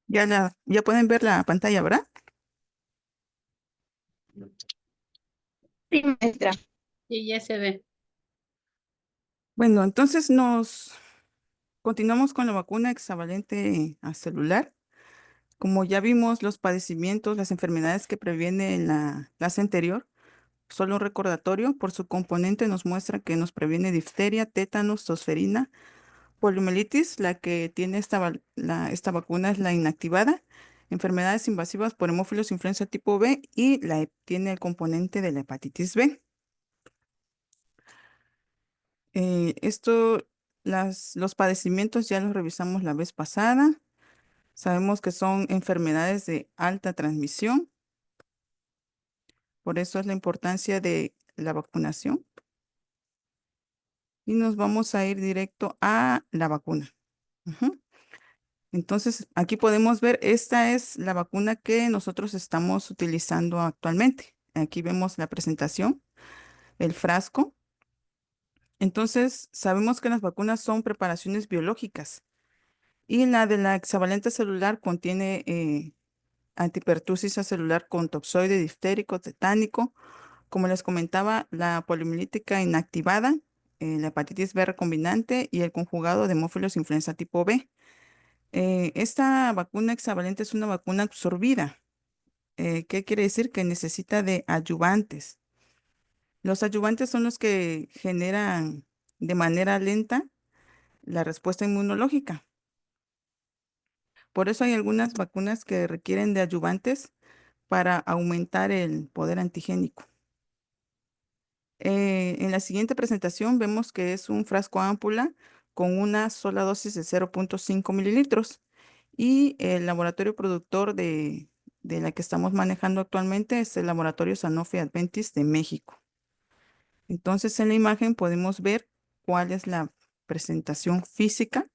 Ya pueden ver la pantalla, ¿verdad? Sí, maestra. Sí, ya se ve. Bueno, entonces nos continuamos con la vacuna hexavalente a celular. Como ya vimos los padecimientos, las enfermedades que previene en la clase anterior, solo un recordatorio, por su componente nos muestra que nos previene difteria, tétanos, tosferina, poliomielitis. La que tiene esta vacuna es la inactivada, enfermedades invasivas por hemófilos influenza tipo B y tiene el componente de la hepatitis B. Esto, los padecimientos ya los revisamos la vez pasada. Sabemos que son enfermedades de alta transmisión, por eso es la importancia de la vacunación. Y nos vamos a ir directo a la vacuna. Ujú. Entonces, aquí podemos ver, esta es la vacuna que nosotros estamos utilizando actualmente. Aquí vemos la presentación, el frasco. Entonces, sabemos que las vacunas son preparaciones biológicas y la de la hexavalente celular contiene antipertusis celular con toxoide diftérico, tetánico. Como les comentaba, la poliomielítica inactivada, la hepatitis B recombinante y el conjugado de hemófilos influenza tipo B. Esta vacuna hexavalente es una vacuna absorbida. ¿Qué quiere decir? Que necesita de ayudantes. Los ayudantes son los que generan de manera lenta la respuesta inmunológica. Por eso hay algunas vacunas que requieren de ayudantes para aumentar el poder antigénico. En la siguiente presentación vemos que es un frasco ámpula con una sola dosis de 0.5 mililitros y el laboratorio productor de la que estamos manejando actualmente es el laboratorio Sanofi Adventis de México. Entonces en la imagen podemos ver cuál es la presentación física,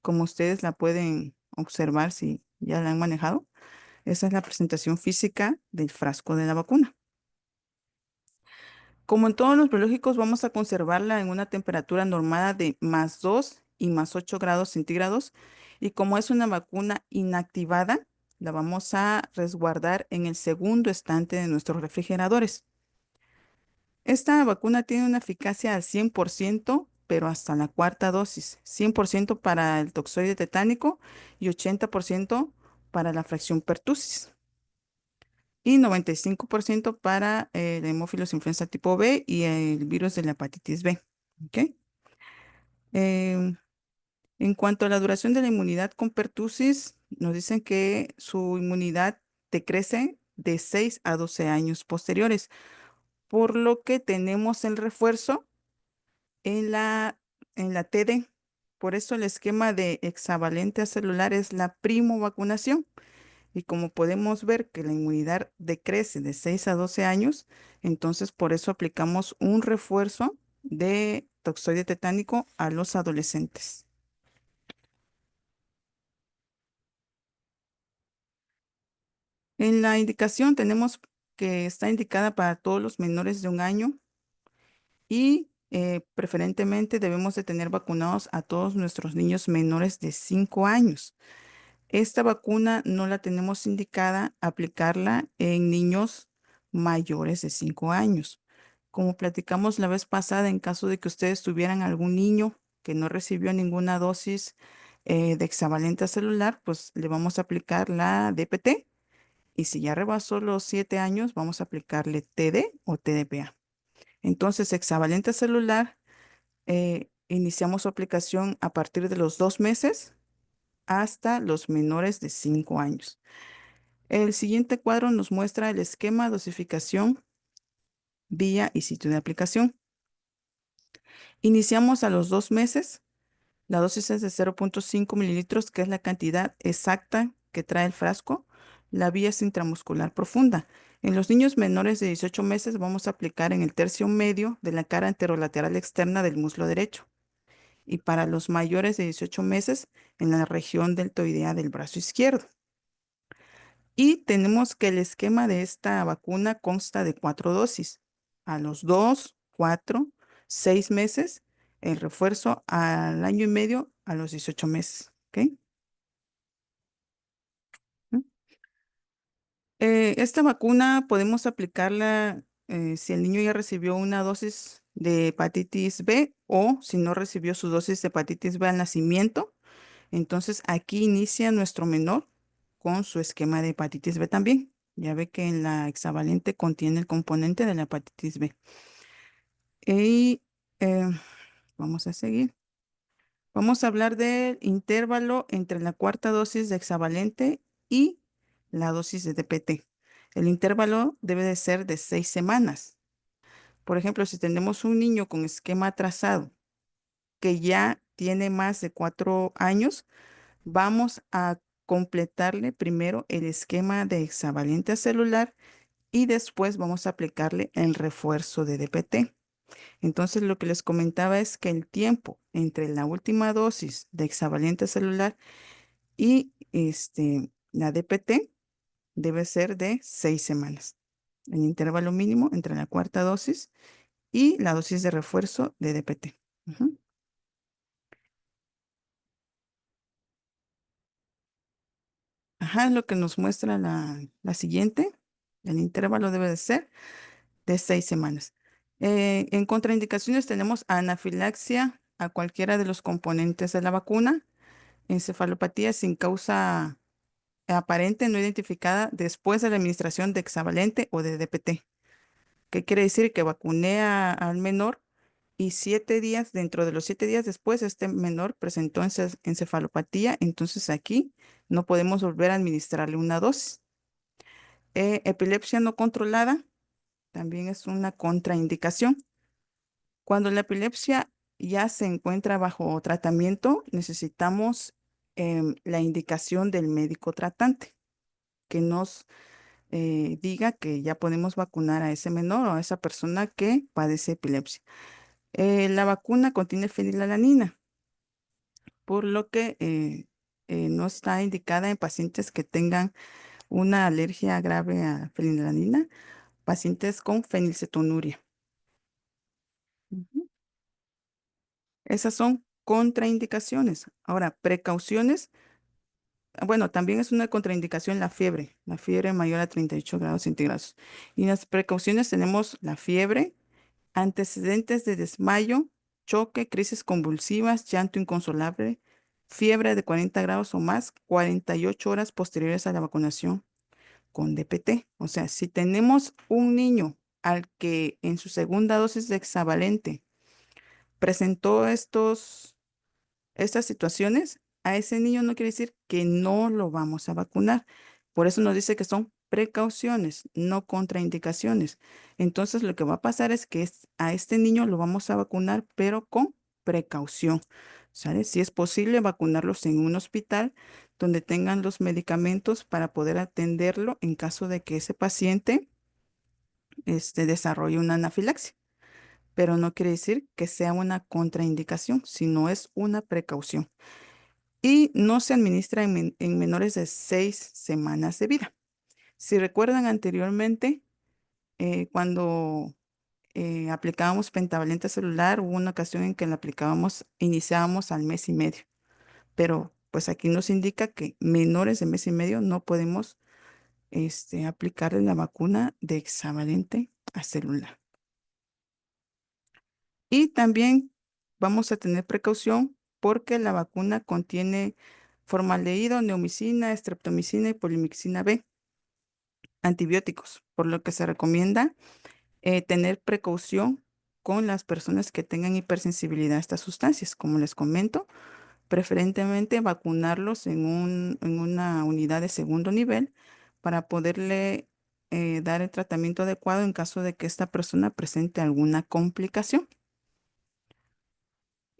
como ustedes la pueden observar si ya la han manejado. Esa es la presentación física del frasco de la vacuna. Como en todos los biológicos, vamos a conservarla en una temperatura normada de +2 y +8 grados centígrados. Y como es una vacuna inactivada, la vamos a resguardar en el segundo estante de nuestros refrigeradores. Esta vacuna tiene una eficacia al 100%, pero hasta la cuarta dosis. 100% para el toxoide tetánico y 80% para la fracción pertussis y 95% para el hemófilos influenza tipo B y el virus de la hepatitis B. ¿Ok? Em, en cuanto a la duración de la inmunidad con pertussis, nos dicen que su inmunidad decrece de 6 a 12 años posteriores, por lo que tenemos el refuerzo en la TD. Por eso el esquema de hexavalente a celular es la primo vacunación. Y como podemos ver que la inmunidad decrece de 6 a 12 años, entonces por eso aplicamos un refuerzo de toxoide tetánico a los adolescentes. En la indicación tenemos que está indicada para todos los menores de 1 año y preferentemente debemos de tener vacunados a todos nuestros niños menores de 5 años. Esta vacuna no la tenemos indicada aplicarla en niños mayores de 5 años. Como platicamos la vez pasada, en caso de que ustedes tuvieran algún niño que no recibió ninguna dosis de hexavalente celular, pues le vamos a aplicar la DPT. Y si ya rebasó los 7 años, vamos a aplicarle TD o TDPA. Entonces, hexavalente celular, iniciamos su aplicación a partir de los 2 meses hasta los menores de 5 años. El siguiente cuadro nos muestra el esquema, dosificación, vía y sitio de aplicación. Iniciamos a los 2 meses. La dosis es de 0.5 mililitros, que es la cantidad exacta que trae el frasco. La vía es intramuscular profunda. En los niños menores de 18 meses vamos a aplicar en el tercio medio de la cara anterolateral externa del muslo derecho. Y para los mayores de 18 meses, en la región deltoidea del brazo izquierdo. Y tenemos que el esquema de esta vacuna consta de 4 dosis. A los 2, 4, 6 meses, el refuerzo al año y medio a los 18 meses. ¿Ok? Esta vacuna podemos aplicarla si el niño ya recibió una dosis de hepatitis B o si no recibió su dosis de hepatitis B al nacimiento. Entonces aquí inicia nuestro menor con su esquema de hepatitis B también. Ya ve que en la hexavalente contiene el componente de la hepatitis B. Y eh, vamos a seguir. Vamos a hablar del intervalo entre la cuarta dosis de hexavalente y la dosis de DPT. El intervalo debe de ser de 6 semanas. Por ejemplo, si tenemos un niño con esquema atrasado que ya tiene más de 4 años, vamos a completarle primero el esquema de hexavalente celular y después vamos a aplicarle el refuerzo de DPT. Entonces, lo que les comentaba es que el tiempo entre la última dosis de hexavalente celular y la DPT debe ser de 6 semanas. El intervalo mínimo entre la cuarta dosis y la dosis de refuerzo de DPT. Ujú. Ajá, es lo que nos muestra la siguiente. El intervalo debe de ser de 6 semanas. En contraindicaciones tenemos anafilaxia a cualquiera de los componentes de la vacuna, encefalopatía sin causa aparente no identificada después de la administración de hexavalente o de DPT. ¿Qué quiere decir? Que vacuné al menor y 7 días, dentro de los 7 días después, este menor presentó encefalopatía, entonces aquí no podemos volver a administrarle una dosis. Epilepsia no controlada también es una contraindicación. Cuando la epilepsia ya se encuentra bajo tratamiento, necesitamos la indicación del médico tratante que nos diga que ya podemos vacunar a ese menor o a esa persona que padece epilepsia. La vacuna contiene fenilalanina, por lo que no está indicada en pacientes que tengan una alergia grave a fenilalanina, pacientes con fenilcetonuria. Ujú. Esas son contraindicaciones. Ahora, precauciones. Bueno, también es una contraindicación la fiebre mayor a 38 grados centígrados. Y las precauciones tenemos la fiebre, antecedentes de desmayo, choque, crisis convulsivas, llanto inconsolable, fiebre de 40 grados o más, 48 horas posteriores a la vacunación con DPT. O sea, si tenemos un niño al que en su segunda dosis de hexavalente presentó estas situaciones, a ese niño no quiere decir que no lo vamos a vacunar. Por eso nos dice que son precauciones, no contraindicaciones. Entonces, lo que va a pasar es que a este niño lo vamos a vacunar, pero con precaución. ¿Sale? Si es posible vacunarlos en un hospital donde tengan los medicamentos para poder atenderlo en caso de que ese paciente desarrolle una anafilaxia, pero no quiere decir que sea una contraindicación, sino es una precaución y no se administra en menores de 6 semanas de vida. Si recuerdan anteriormente, cuando aplicábamos pentavalente celular, hubo una ocasión en que la aplicábamos, iniciábamos al mes y medio, pero pues aquí nos indica que menores de mes y medio no podemos aplicarle la vacuna de hexavalente a celular. Y también vamos a tener precaución porque la vacuna contiene formaldehído, neomicina, estreptomicina y polimixina B, antibióticos, por lo que se recomienda tener precaución con las personas que tengan hipersensibilidad a estas sustancias. Como les comento, preferentemente vacunarlos en una unidad de segundo nivel para poderle dar el tratamiento adecuado en caso de que esta persona presente alguna complicación.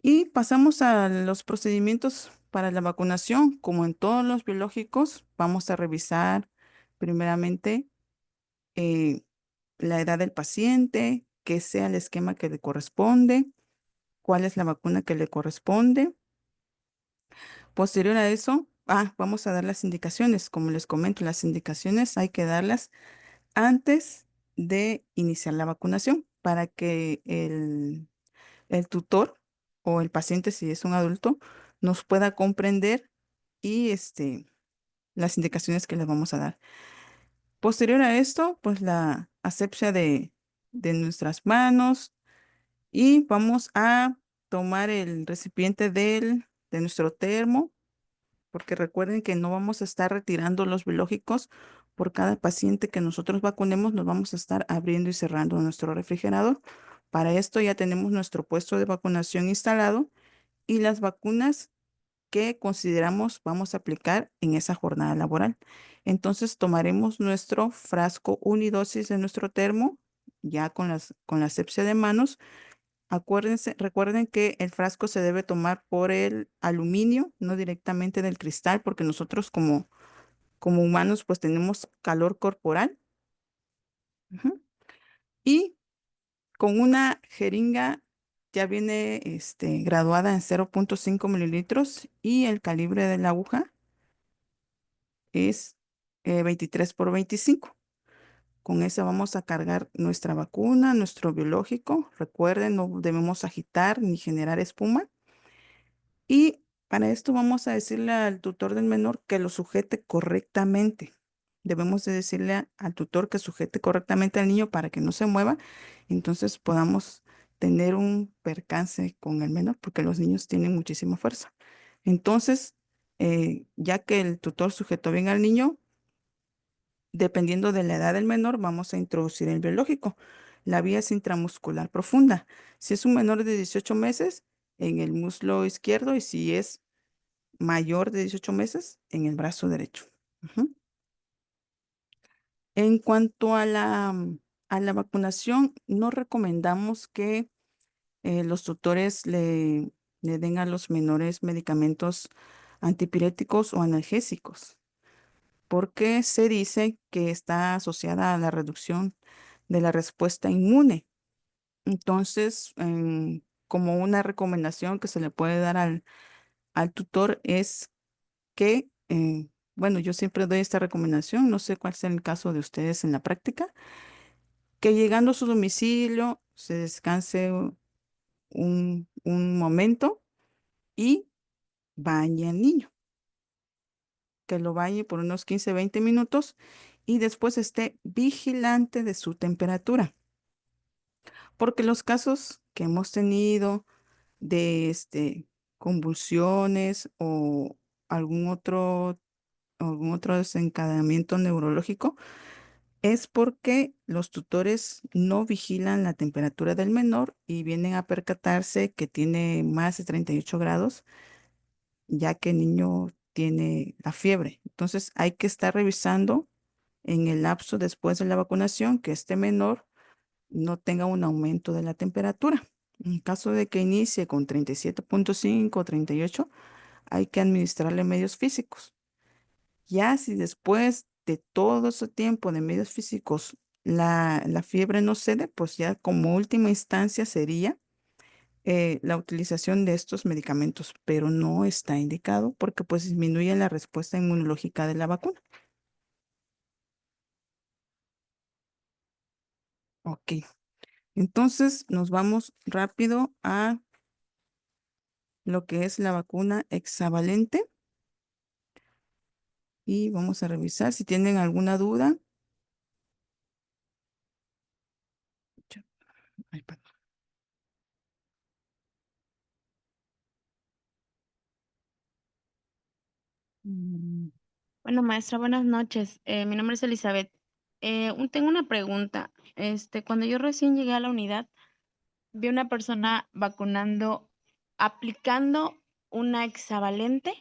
Y pasamos a los procedimientos para la vacunación. Como en todos los biológicos, vamos a revisar primeramente eh, la edad del paciente, que sea el esquema que le corresponde, cuál es la vacuna que le corresponde. Posterior a eso, vamos a dar las indicaciones. Como les comento, las indicaciones hay que darlas antes de iniciar la vacunación para que el tutor o el paciente, si es un adulto, nos pueda comprender y las indicaciones que le vamos a dar. Posterior a esto, pues la asepsia de nuestras manos y vamos a tomar el recipiente de nuestro termo, porque recuerden que no vamos a estar retirando los biológicos por cada paciente que nosotros vacunemos, nos vamos a estar abriendo y cerrando nuestro refrigerador. Para esto ya tenemos nuestro puesto de vacunación instalado y las vacunas que consideramos vamos a aplicar en esa jornada laboral. Entonces tomaremos nuestro frasco unidosis de nuestro termo, ya con la asepsia de manos. Recuerden que el frasco se debe tomar por el aluminio, no directamente del cristal, porque nosotros como humanos pues tenemos calor corporal. Ujú. Y con una jeringa ya viene graduada en 0,5 mililitros y el calibre de la aguja es 23 por 25. Con esa vamos a cargar nuestra vacuna, nuestro biológico. Recuerden, no debemos agitar ni generar espuma. Y para esto vamos a decirle al tutor del menor que lo sujete correctamente. Debemos de decirle al tutor que sujete correctamente al niño para que no se mueva. Entonces podamos tener un percance con el menor porque los niños tienen muchísima fuerza. Entonces, ya que el tutor sujetó bien al niño, dependiendo de la edad del menor, vamos a introducir el biológico. La vía es intramuscular profunda. Si es un menor de 18 meses, en el muslo izquierdo, y si es mayor de 18 meses, en el brazo derecho. Ujú. En cuanto a la vacunación, no recomendamos que los tutores le den a los menores medicamentos antipiréticos o analgésicos, porque se dice que está asociada a la reducción de la respuesta inmune. Entonces, como una recomendación que se le puede dar al tutor es que, bueno, yo siempre doy esta recomendación, no sé cuál sea el caso de ustedes en la práctica, que llegando a su domicilio se descanse un momento y bañe al niño, que lo bañe por unos 15, 20 minutos y después esté vigilante de su temperatura, porque los casos que hemos tenido de convulsiones o algún otro, algún otro desencadenamiento neurológico, es porque los tutores no vigilan la temperatura del menor y vienen a percatarse que tiene más de 38 grados, ya que el niño tiene la fiebre. Entonces hay que estar revisando en el lapso después de la vacunación que este menor no tenga un aumento de la temperatura. En caso de que inicie con 37,5 o 38, hay que administrarle medios físicos. Ya si después de todo ese tiempo de medios físicos la fiebre no cede, pues ya como última instancia sería la utilización de estos medicamentos, pero no está indicado porque pues disminuye la respuesta inmunológica de la vacuna. Ok, entonces nos vamos rápido a lo que es la vacuna hexavalente y vamos a revisar si tienen alguna duda. Ay, perdón. Mm, Bueno, maestra, buenas noches. Mi nombre es Elizabeth. Tengo una pregunta. Cuando yo recién llegué a la unidad, vi una persona vacunando, aplicando una hexavalente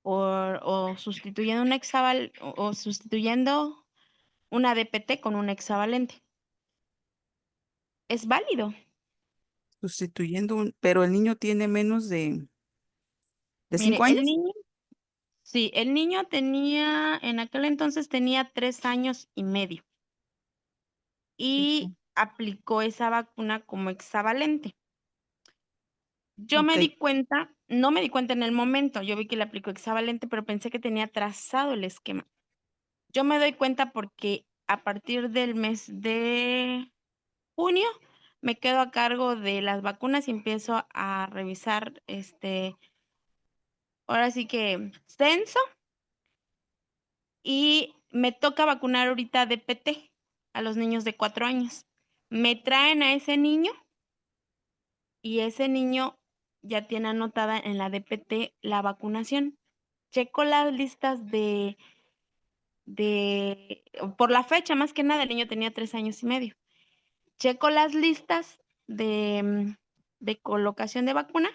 o sustituyendo una o sustituyendo una DPT con un hexavalente. ¿Es válido? Sustituyendo pero el niño tiene menos de Mire, 5 años. sí, el niño en aquel entonces tenía 3 años y medio Hijo. y aplicó esa vacuna como hexavalente. Yo Ok, me di cuenta, no me di cuenta en el momento, yo vi que le aplicó hexavalente, pero pensé que tenía trazado el esquema. Yo me doy cuenta porque a partir del mes de junio me quedo a cargo de las vacunas y empiezo a revisar, ahora sí que censo y me toca vacunar ahorita DPT a los niños de 4 años. Me traen a ese niño y ese niño ya tiene anotada en la DPT la vacunación. Checo las listas de por la fecha, más que nada, el niño tenía 3 años y medio. Checo las listas de colocación de vacuna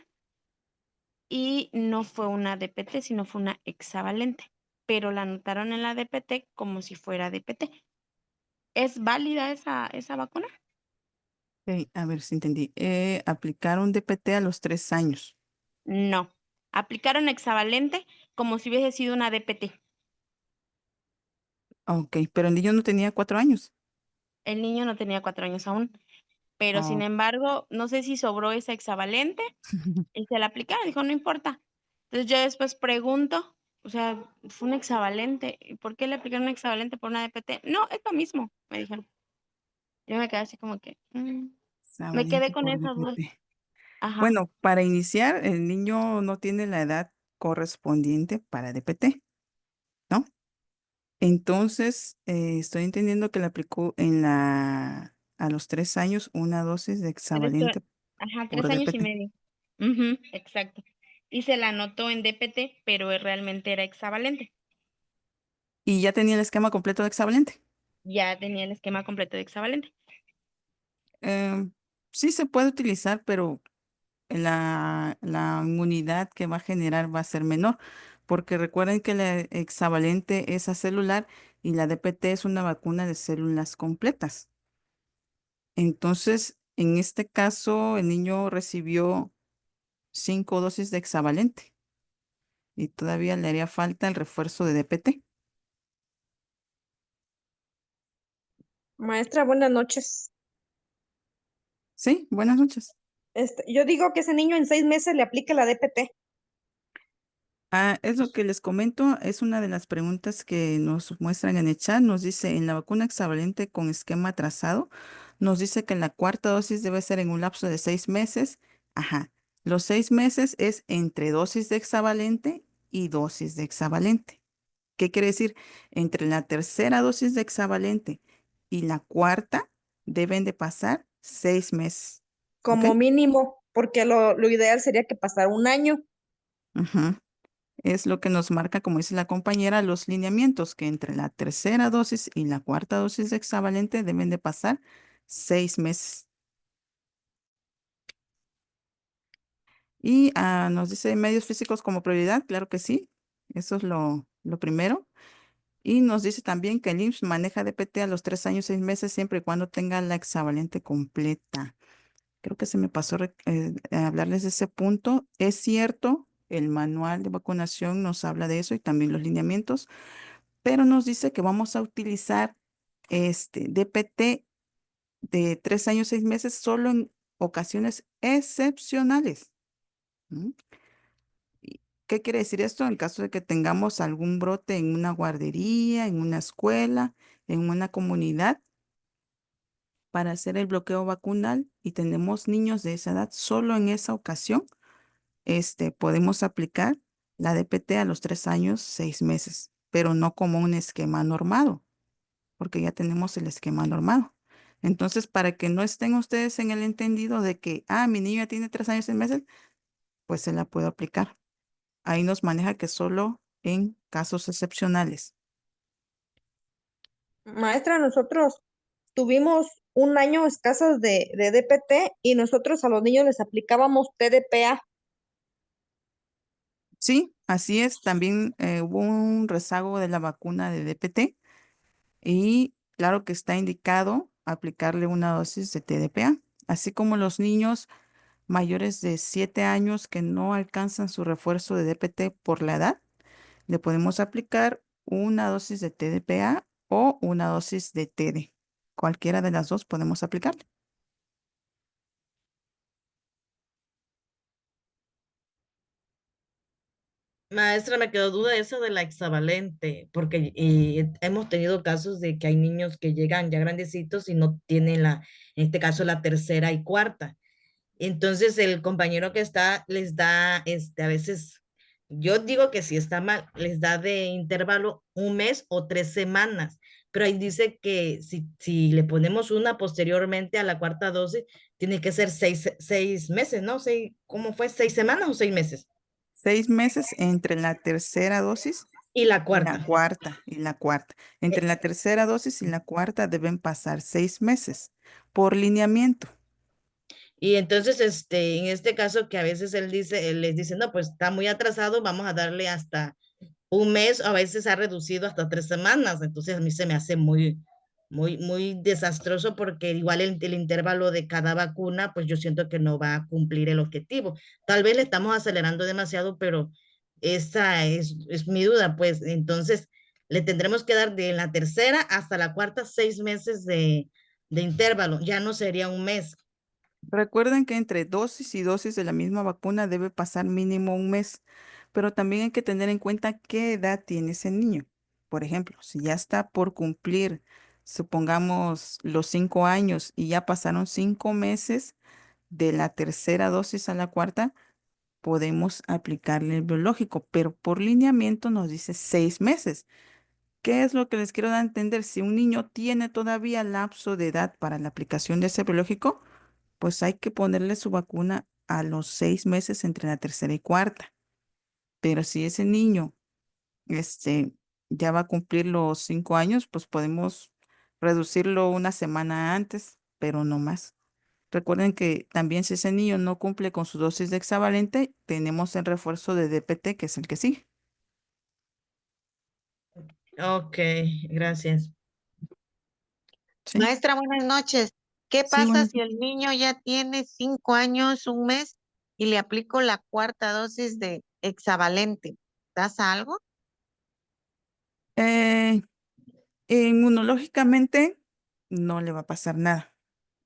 y no fue una DPT, sino fue una hexavalente, pero la anotaron en la DPT como si fuera DPT. ¿Es válida esa vacuna? Ok, a ver si entendí. Aplicaron DPT a los 3 años. No. Aplicaron hexavalente como si hubiese sido una DPT. Ok, pero el niño no tenía 4 años. El niño no tenía 4 años aún, pero sin Oh. embargo, no sé si sobró esa hexavalente y se la aplicaron, dijo, no importa. Entonces yo después pregunto, o sea, fue un hexavalente, ¿y por qué le aplicaron un hexavalente por una DPT? No, es lo mismo, me dijeron. Yo me quedé así como que, me quedé Valiente con por esas dudas. DPT. Ajá. Bueno, para iniciar, el niño no tiene la edad correspondiente para DPT, ¿no? Entonces, estoy entendiendo que le aplicó a los 3 años una dosis de Tres, hexavalente ajá, por 3 años y DPT. medio. Ujú, exacto. Y se la anotó en DPT, pero realmente era hexavalente. Y ya tenía el esquema completo de hexavalente. Ya tenía el esquema completo de hexavalente. Em, sí se puede utilizar, pero la inmunidad que va a generar va a ser menor, porque recuerden que la hexavalente es acelular y la DPT es una vacuna de células completas. Entonces, en este caso, el niño recibió 5 dosis de hexavalente y todavía le haría falta el refuerzo de DPT. Maestra, buenas noches. Sí, buenas noches. Yo digo que ese niño en 6 meses le aplique la DPT. Es lo que les comento, es una de las preguntas que nos muestran en el chat. Nos dice, en la vacuna hexavalente con esquema trazado, nos dice que la cuarta dosis debe ser en un lapso de 6 meses. Ajá, los 6 meses es entre dosis de hexavalente y dosis de hexavalente. ¿Qué quiere decir? Entre la tercera dosis de hexavalente y la cuarta deben de pasar 6 meses. ¿Ok? Como mínimo, porque lo ideal sería que pasara un año. Ujú. Es lo que nos marca, como dice la compañera, los lineamientos, que entre la tercera dosis y la cuarta dosis de hexavalente deben de pasar 6 meses. Y nos dice medios físicos como prioridad, claro que sí, eso es lo primero. Y nos dice también que el IMSS maneja DPT a los 3 años, 6 meses, siempre y cuando tenga la hexavalente completa. Creo que se me pasó hablarles de ese punto. Es cierto, el manual de vacunación nos habla de eso y también los lineamientos, pero nos dice que vamos a utilizar este DPT de 3 años, 6 meses solo en ocasiones excepcionales. ¿Mm? ¿Y qué quiere decir esto? En caso de que tengamos algún brote en una guardería, en una escuela, en una comunidad, para hacer el bloqueo vacunal y tenemos niños de esa edad, solo en esa ocasión, podemos aplicar la DPT a los 3 años, 6 meses, pero no como un esquema normado, porque ya tenemos el esquema normado. Entonces, para que no estén ustedes en el entendido de que, mi niño ya tiene 3 años, 6 meses, pues se la puedo aplicar. Ahí nos maneja que solo en casos excepcionales. Maestra, nosotros tuvimos un año escasas de DPT y nosotros a los niños les aplicábamos TDPA. Sí, así es. También hubo un rezago de la vacuna de DPT y claro que está indicado aplicarle una dosis de TDPA, así como los niños mayores de 7 años que no alcanzan su refuerzo de DPT por la edad. Le podemos aplicar una dosis de TDPA o una dosis de TD. Cualquiera de las dos podemos aplicarle. Maestra, me quedó duda eso de la hexavalente, porque hemos tenido casos de que hay niños que llegan ya grandecitos y no tienen en este caso, la tercera y cuarta. Entonces el compañero que está les da, a veces Yo digo que si está mal, les da de intervalo un mes o 3 semanas, pero ahí dice que si le ponemos una posteriormente a la cuarta dosis, tiene que ser 6 meses, ¿no? ¿Cómo fue? ¿6 semanas o 6 meses? 6 meses entre la tercera dosis Y la y la cuarta. cuarta, y la cuarta. Entre la tercera dosis y la cuarta deben pasar 6 meses por lineamiento. Y entonces, en este caso que a veces él les dice, no, pues está muy atrasado, vamos a darle hasta un mes, a veces ha reducido hasta 3 semanas. Entonces a mí se me hace muy desastroso porque igual el intervalo de cada vacuna, pues yo siento que no va a cumplir el objetivo. Tal vez le estamos acelerando demasiado, pero esa es mi duda, pues entonces le tendremos que dar de la tercera hasta la cuarta 6 meses de intervalo, ya no sería un mes. Recuerden que entre dosis y dosis de la misma vacuna debe pasar mínimo un mes, pero también hay que tener en cuenta qué edad tiene ese niño. Por ejemplo, si ya está por cumplir, supongamos, los 5 años y ya pasaron 5 meses de la tercera dosis a la cuarta, podemos aplicarle el biológico, pero por lineamiento nos dice 6 meses. ¿Qué es lo que les quiero dar a entender? Si un niño tiene todavía lapso de edad para la aplicación de ese biológico, pues hay que ponerle su vacuna a los 6 meses entre la tercera y cuarta. Pero si ese niño, este, ya va a cumplir los 5 años, pues podemos reducirlo una semana antes, pero no más. Recuerden que también si ese niño no cumple con su dosis de hexavalente, tenemos el refuerzo de DPT, que es el que sigue. Ok, gracias. ¿Sí? Maestra, buenas noches. ¿Qué Sí, pasa bueno. si el niño ya tiene 5 años, un mes, y le aplico la cuarta dosis de hexavalente? ¿Pasa algo? Eh, Inmunológicamente no le va a pasar nada.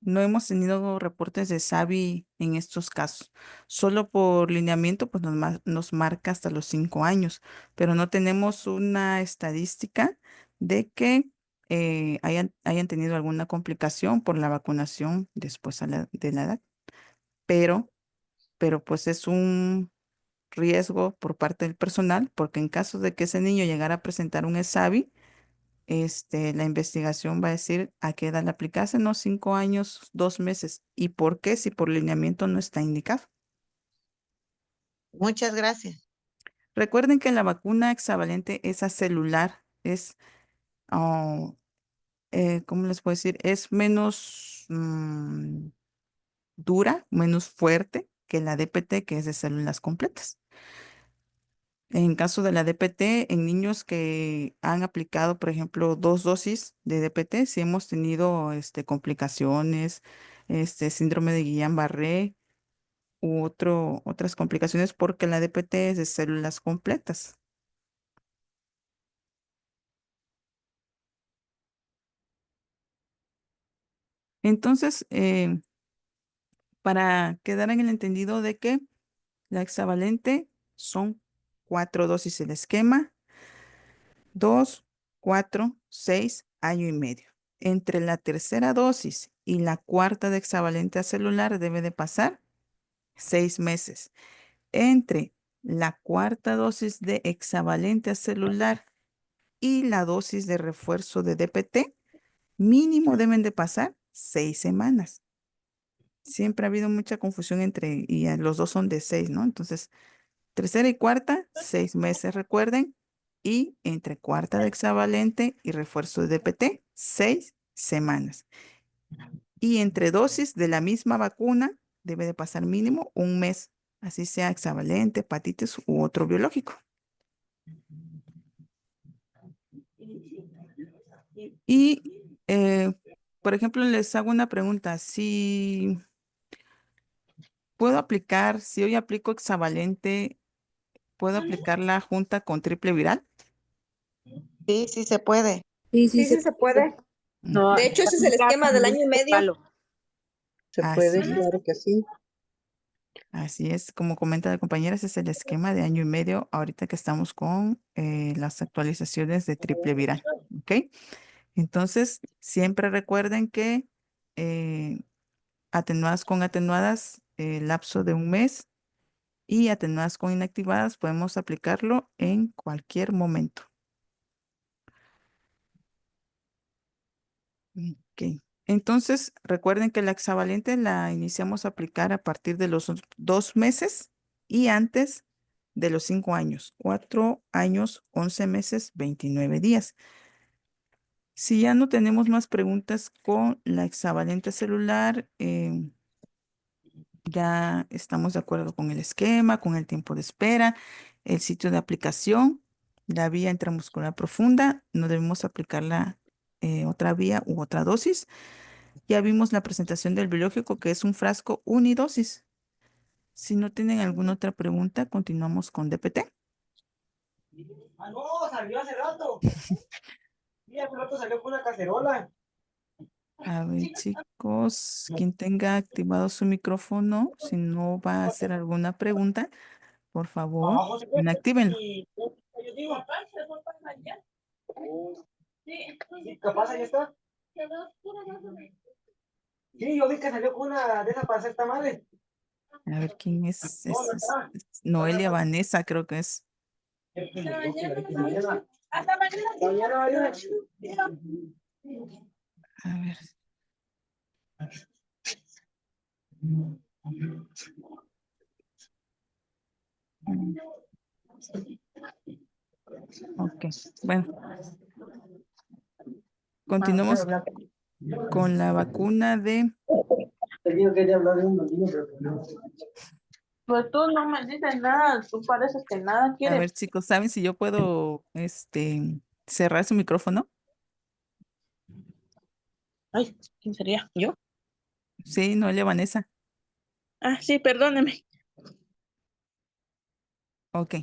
No hemos tenido reportes de SAVI en estos casos. Solo por lineamiento, pues nos marca hasta los 5 años, pero no tenemos una estadística de que hayan tenido alguna complicación por la vacunación después de la edad. Pero, pero pues es un riesgo por parte del personal, porque en caso de que ese niño llegara a presentar un SAVI, la investigación va a decir a qué edad le aplicaste, no, 5 años, 2 meses. ¿Y por qué? Si por lineamiento no está indicado. Muchas gracias. Recuerden que la vacuna hexavalente es acelular, es, ah, ¿cómo les puedo decir? Es menos dura, menos fuerte que la DPT, que es de células completas. En caso de la DPT, en niños que han aplicado, por ejemplo, 2 dosis de DPT, sí hemos tenido complicaciones, síndrome de Guillain-Barré u otras complicaciones porque la DPT es de células completas. Entonces, para quedar en el entendido de que la hexavalente son 4 dosis el esquema, 2, 4, 6 año y medio. Entre la tercera dosis y la cuarta de hexavalente celular debe de pasar 6 meses. Entre la cuarta dosis de hexavalente celular y la dosis de refuerzo de DPT, mínimo deben de pasar 6 semanas. Siempre ha habido mucha confusión y los dos son de 6, ¿no? Entonces, tercera y cuarta, 6 meses, recuerden. Y entre cuarta de hexavalente y refuerzo de DPT, 6 semanas. Y entre dosis de la misma vacuna, debe de pasar mínimo un mes, así sea hexavalente, hepatitis u otro biológico. Y, por ejemplo, les hago una pregunta. Si puedo aplicar, si hoy aplico hexavalente, ¿puedo aplicarla junta con triple viral? Sí, sí se puede. Sí, sí Sí, se sí se puede. puede. No, De hecho, ese es el aplicar esquema del como un año y medio. intervalo. Se Así puede, es. claro que sí. Así es, como comenta la compañera, ese es el esquema de año y medio ahorita que estamos con las actualizaciones de triple viral, ¿ok? Entonces, siempre recuerden que atenuadas con atenuadas, lapso de un mes, y atenuadas con inactivadas podemos aplicarlo en cualquier momento. Ok. Entonces, recuerden que la hexavalente la iniciamos a aplicar a partir de los 2 meses y antes de los 5 años. 4 años, 11 meses, 29 días. Si ya no tenemos más preguntas con la hexavalente celular, ya estamos de acuerdo con el esquema, con el tiempo de espera, el sitio de aplicación, la vía intramuscular profunda. No debemos aplicar la otra vía u otra dosis. Ya vimos la presentación del biológico, que es un frasco unidosis. Si no tienen alguna otra pregunta, continuamos con DPT. Ah, no, salió hace rato. Sí, hace rato salió con una cacerola. A ver, chicos, quien tenga activado su micrófono, si no va a hacer alguna pregunta, por favor, Abajo se encuentra. actívenlo. Y yo digo, sí, capaz ahí está. Sí, yo vi que salió con una de esas para hacer tamales. A ver quién es. No, no está. Noelia Vanessa, creo que es. Mañana. Mañana, Mañana. A ver. Mm, Ok, bueno, continuamos con la vacuna de... Yo quería hablar de un baldío, pero no. Pues tú no me dices nada, tú pareces que nada A quieres. ver, chicos, ¿saben si yo puedo cerrar su micrófono? Ay, ¿quién sería? ¿Yo? Sí, Noelia Vanessa. Ah, sí, perdóneme. Ok.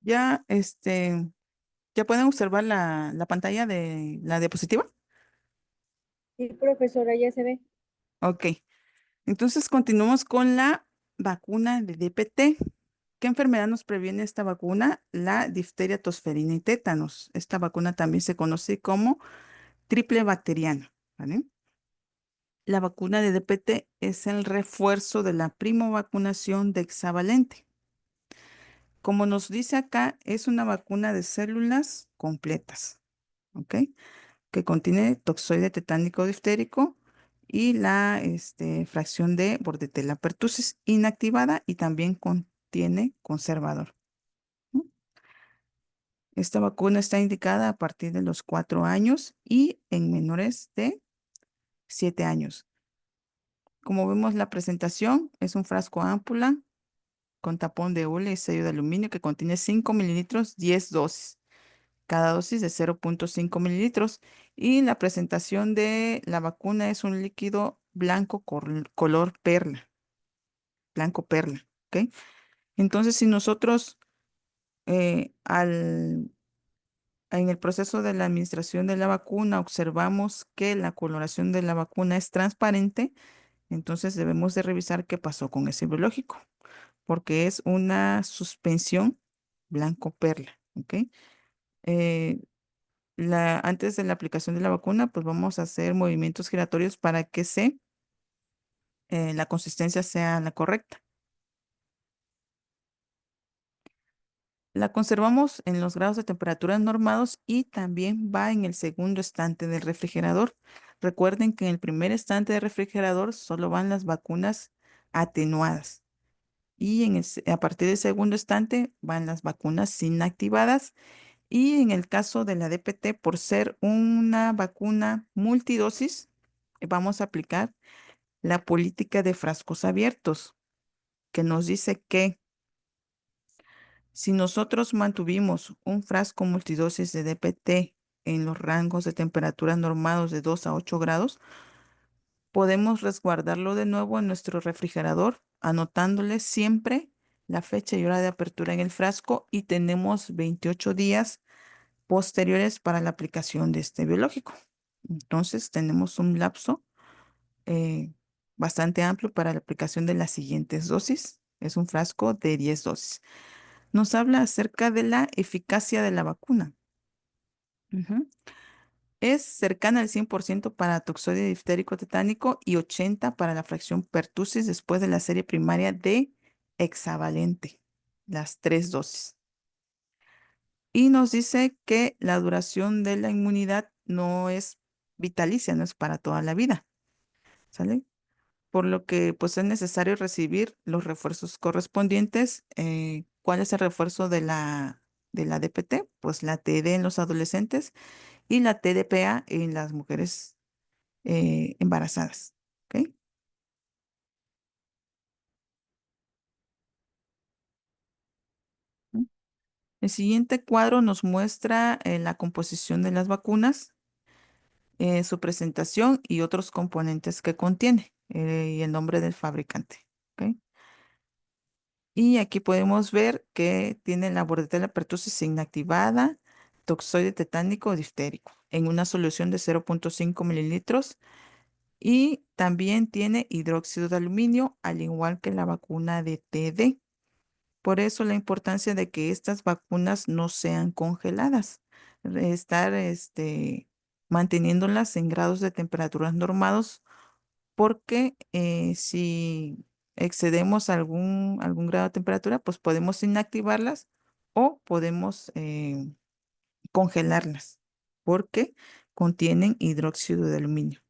Ya, ya pueden observar la pantalla de la diapositiva. Sí, profesora, ya se ve. Ok. Entonces continuamos con la vacuna de DPT. ¿Qué enfermedad nos previene esta vacuna? La difteria, tosferina y tétanos. Esta vacuna también se conoce como triple bacteriana, ¿vale? La vacuna de DPT es el refuerzo de la primovacunación de hexavalente. Como nos dice acá, es una vacuna de células completas, ¿ok? Que contiene toxoide tetánico diftérico y la fracción de Bordetella pertussis inactivada y también contiene conservador. ¿No? Esta vacuna está indicada a partir de los 4 años y en menores de 7 años. Como vemos la presentación, es un frasco ámpula con tapón de hule y sello de aluminio que contiene 5 mililitros, 10 dosis. Cada dosis de 0.5 mililitros. Y la presentación de la vacuna es un líquido blanco color perla, blanco perla, ¿ok? Entonces, si nosotros en el proceso de la administración de la vacuna observamos que la coloración de la vacuna es transparente, entonces debemos de revisar qué pasó con ese biológico, porque es una suspensión blanco perla, ¿ok? Eh, antes de la aplicación de la vacuna, pues vamos a hacer movimientos giratorios para que la consistencia sea la correcta. La conservamos en los grados de temperatura normados y también va en el segundo estante del refrigerador. Recuerden que en el primer estante del refrigerador solo van las vacunas atenuadas y a partir del segundo estante van las vacunas inactivadas. Y en el caso de la DPT, por ser una vacuna multidosis, vamos a aplicar la política de frascos abiertos, que nos dice que si nosotros mantuvimos un frasco multidosis de DPT en los rangos de temperatura normados de 2 a 8 grados, podemos resguardarlo de nuevo en nuestro refrigerador, anotándole siempre la fecha y hora de apertura en el frasco y tenemos 28 días posteriores para la aplicación de este biológico. Entonces tenemos un lapso eh, bastante amplio para la aplicación de las siguientes dosis. Es un frasco de 10 dosis. Nos habla acerca de la eficacia de la vacuna. Ujú. Es cercana al 100% para toxoide diftérico tetánico y 80 para la fracción pertussis después de la serie primaria de hexavalente, las 3 dosis. Y nos dice que la duración de la inmunidad no es vitalicia, no es para toda la vida, ¿sale? Por lo que pues es necesario recibir los refuerzos correspondientes. ¿Cuál es el refuerzo de la DPT? Pues la TD en los adolescentes y la TDPA en las mujeres embarazadas. ¿Ok? ¿Mm? El siguiente cuadro nos muestra la composición de las vacunas, su presentación y otros componentes que contiene y el nombre del fabricante. ¿Ok? Y aquí podemos ver que tiene la bordetela pertussis inactivada, toxoide tetánico o diftérico en una solución de 0.5 mililitros y también tiene hidróxido de aluminio, al igual que la vacuna de TD. Por eso la importancia de que estas vacunas no sean congeladas, estar manteniéndolas en grados de temperaturas normados porque si excedemos algún grado de temperatura, pues podemos inactivarlas o podemos congelarlas porque contienen hidróxido de aluminio.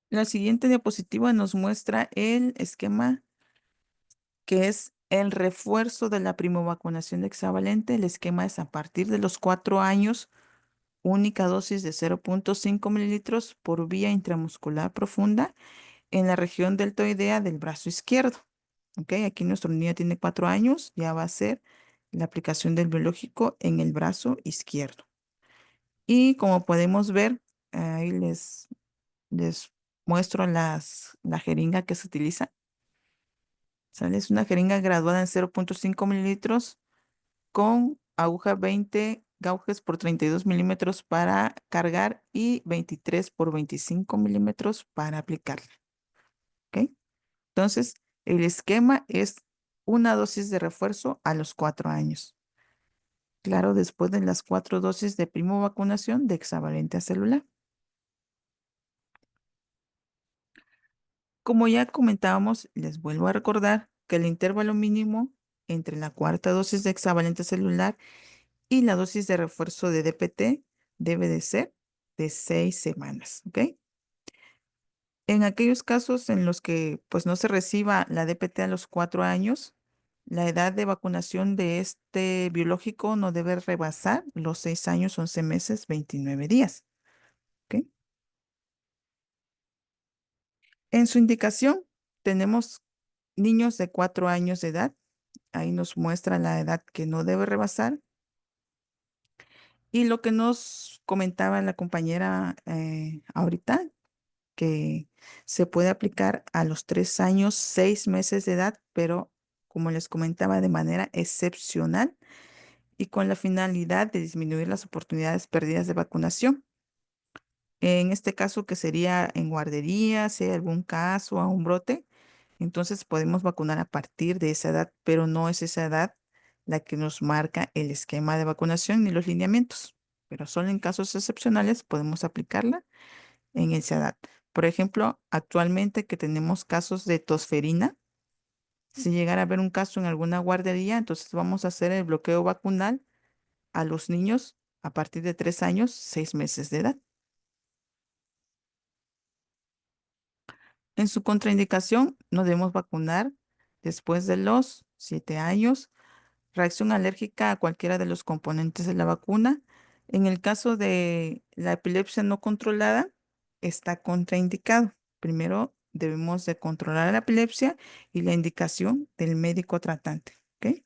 La siguiente diapositiva nos muestra el esquema que es el refuerzo de la primovacunación de hexavalente. El esquema es a partir de los 4 años, única dosis de 0.5 mililitros por vía intramuscular profunda en la región deltoidea del brazo izquierdo. ¿Ok? Aquí nuestro niño tiene 4 años, ya va a ser la aplicación del biológico en el brazo izquierdo. Y como podemos ver, ahí les muestro la jeringa que se utiliza. ¿Sale? Es una jeringa graduada en 0.5 mililitros con aguja 20 gauges por 32 milímetros para cargar y 23 por 25 milímetros para aplicarla. ¿Ok? Entonces, el esquema es una dosis de refuerzo a los 4 años. Claro, después de las 4 dosis de primo vacunación de hexavalente celular. Como ya comentábamos, les vuelvo a recordar que el intervalo mínimo entre la cuarta dosis de hexavalente celular y la dosis de refuerzo de DPT debe de ser de 6 semanas, ¿ok? En aquellos casos en los que pues no se reciba la DPT a los 4 años, la edad de vacunación de este biológico no debe rebasar los 6 años, 11 meses, 29 días. ¿Ok? En su indicación tenemos niños de 4 años de edad. Ahí nos muestra la edad que no debe rebasar. Y lo que nos comentaba la compañera ahorita, que se puede aplicar a los 3 años, 6 meses de edad, pero como les comentaba, de manera excepcional y con la finalidad de disminuir las oportunidades perdidas de vacunación. En este caso, que sería en guardería, si hay algún caso a un brote, entonces podemos vacunar a partir de esa edad, pero no es esa edad la que nos marca el esquema de vacunación ni los lineamientos, pero solo en casos excepcionales podemos aplicarla en esa edad. Por ejemplo, actualmente que tenemos casos de tosferina, si llegara a haber un caso en alguna guardería, entonces vamos a hacer el bloqueo vacunal a los niños a partir de 3 años, 6 meses de edad. En su contraindicación, no debemos vacunar después de los 7 años, reacción alérgica a cualquiera de los componentes de la vacuna. En el caso de la epilepsia no controlada, está contraindicado. Primero debemos de controlar la epilepsia y la indicación del médico tratante. ¿Ok?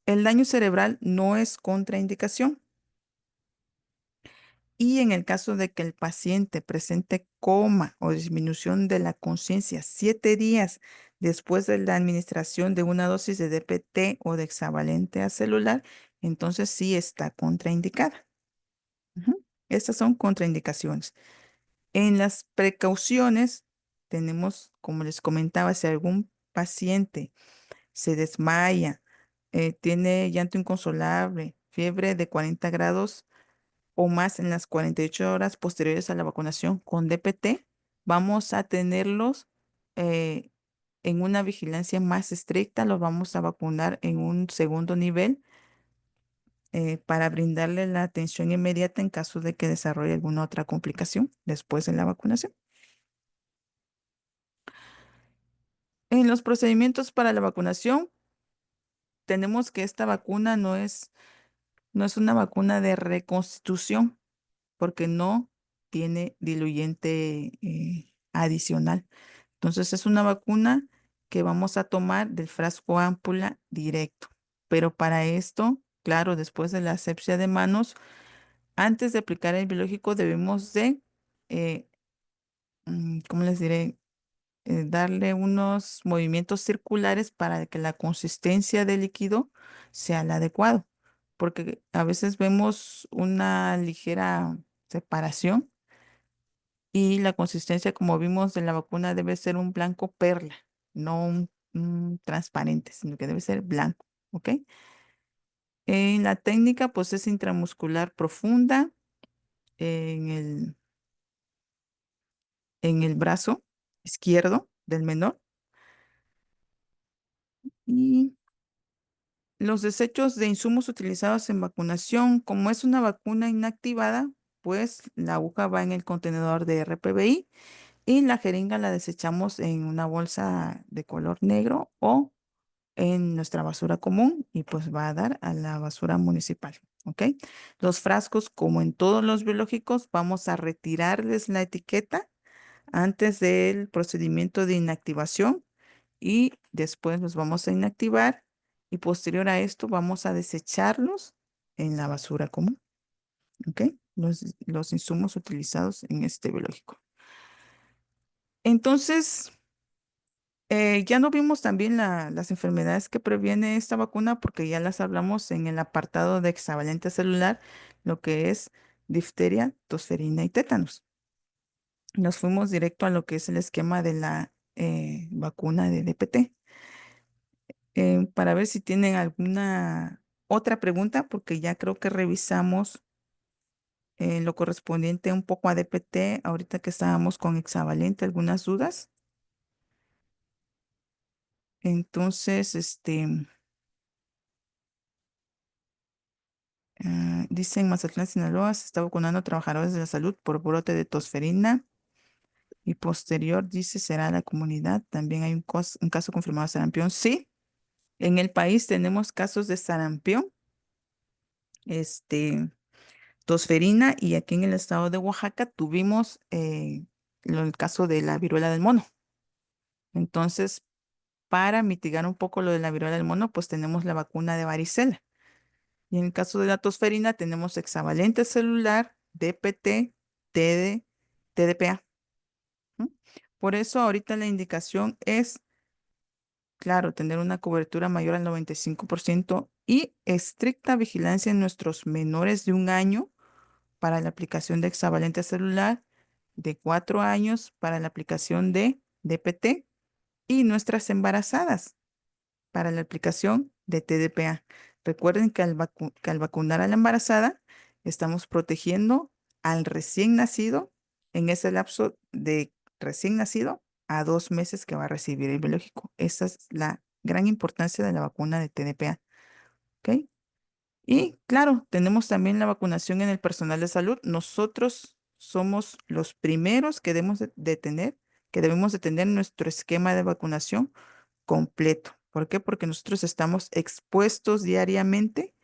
El daño cerebral no es contraindicación. Y en el caso de que el paciente presente coma o disminución de la conciencia 7 días después de la administración de una dosis de DPT o de hexavalente acelular, entonces sí está contraindicada. Ujú. Estas son contraindicaciones. En las precauciones tenemos, como les comentaba, si algún paciente se desmaya, tiene llanto inconsolable, fiebre de 40 grados o más en las 48 horas posteriores a la vacunación con DPT, vamos a tenerlos eh, en una vigilancia más estricta, los vamos a vacunar en un segundo nivel para brindarle la atención inmediata en caso de que desarrolle alguna otra complicación después de la vacunación. En los procedimientos para la vacunación, tenemos que esta vacuna no es una vacuna de reconstitución porque no tiene diluyente adicional. Entonces es una vacuna que vamos a tomar del frasco ámpula directo. Pero para esto, claro, después de la asepsia de manos, antes de aplicar el biológico debemos de, ¿cómo les diré? Darle unos movimientos circulares para que la consistencia del líquido sea la adecuado, porque a veces vemos una ligera separación y la consistencia, como vimos de la vacuna, debe ser un blanco perla, no un transparente, sino que debe ser blanco, ¿ok? En la técnica, pues es intramuscular profunda en en el brazo izquierdo del menor y los desechos de insumos utilizados en vacunación, como es una vacuna inactivada, pues la aguja va en el contenedor de RPBI y la jeringa la desechamos en una bolsa de color negro o en nuestra basura común y pues va a dar a la basura municipal, ¿ok? Los frascos, como en todos los biológicos, vamos a retirarles la etiqueta antes del procedimiento de inactivación y después los vamos a inactivar y posterior a esto vamos a desecharlos en la basura común, ¿ok? Los insumos utilizados en este biológico. Entonces, ya no vimos también las enfermedades que previene esta vacuna porque ya las hablamos en el apartado de hexavalente celular, lo que es difteria, tosferina y tétanos. Nos fuimos directo a lo que es el esquema de la vacuna de DPT. Para ver si tienen alguna otra pregunta, porque ya creo que revisamos lo correspondiente un poco a DPT, ahorita que estábamos con hexavalente, algunas dudas. Entonces, dice en Mazatlán, Sinaloa, se está vacunando a trabajadores de la salud por brote de tosferina y posterior, dice, será la comunidad. También hay un caso confirmado de sarampión. Sí, en el país tenemos casos de sarampión, tosferina y aquí en el estado de Oaxaca tuvimos el caso de la viruela del mono. Entonces, para mitigar un poco lo de la viruela del mono, pues tenemos la vacuna de varicela. Y en el caso de la tosferina tenemos hexavalente celular, DPT, TDPA. ¿M? Por eso ahorita la indicación es, claro, tener una cobertura mayor al 95% y estricta vigilancia en nuestros menores de 1 año para la aplicación de hexavalente celular, de 4 años para la aplicación de DPT y nuestras embarazadas para la aplicación de TDPA. Recuerden que al vacunar a la embarazada, estamos protegiendo al recién nacido en ese lapso de recién nacido a 2 meses que va a recibir el biológico. Esa es la gran importancia de la vacuna de TDPA. ¿Ok? Y claro, tenemos también la vacunación en el personal de salud. Nosotros somos los primeros que que debemos de tener nuestro esquema de vacunación completo. ¿Por qué? Porque nosotros estamos expuestos diariamente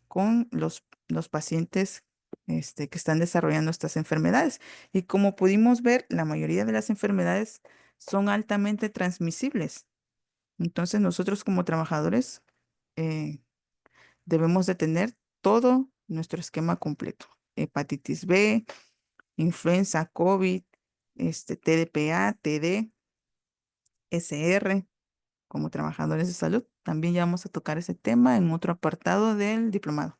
con los pacientes que están desarrollando estas enfermedades. Y como pudimos ver, la mayoría de las enfermedades son altamente transmisibles. Entonces, nosotros como trabajadores eh, debemos de tener todo nuestro esquema completo. hepatitis B, influenza, COVID, TDPA, TD, SR, como trabajadores de salud. También ya vamos a tocar ese tema en otro apartado del diplomado.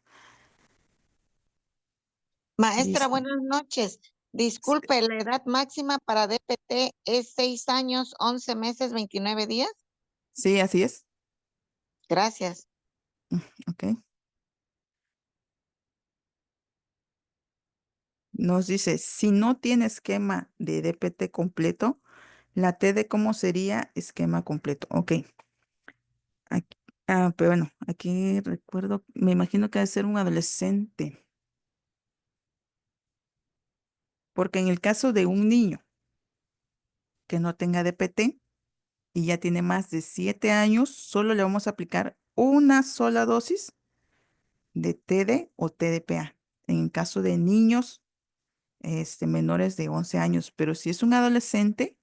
Maestra, Dice, buenas noches. Disculpe, ¿la edad máxima para DPT es 6 años, 11 meses, 29 días? sí, así es. Gracias. Ok. Nos dice, si no tiene esquema de DPT completo, la TD, ¿cómo sería esquema completo? Ok. Aquí, pero bueno, aquí recuerdo, me imagino que debe ser un adolescente, porque en el caso de un niño que no tenga DPT y ya tiene más de 7 años, solo le vamos a aplicar una sola dosis de TD o TDPA. En el caso de niños menores de 11 años, pero si es un adolescente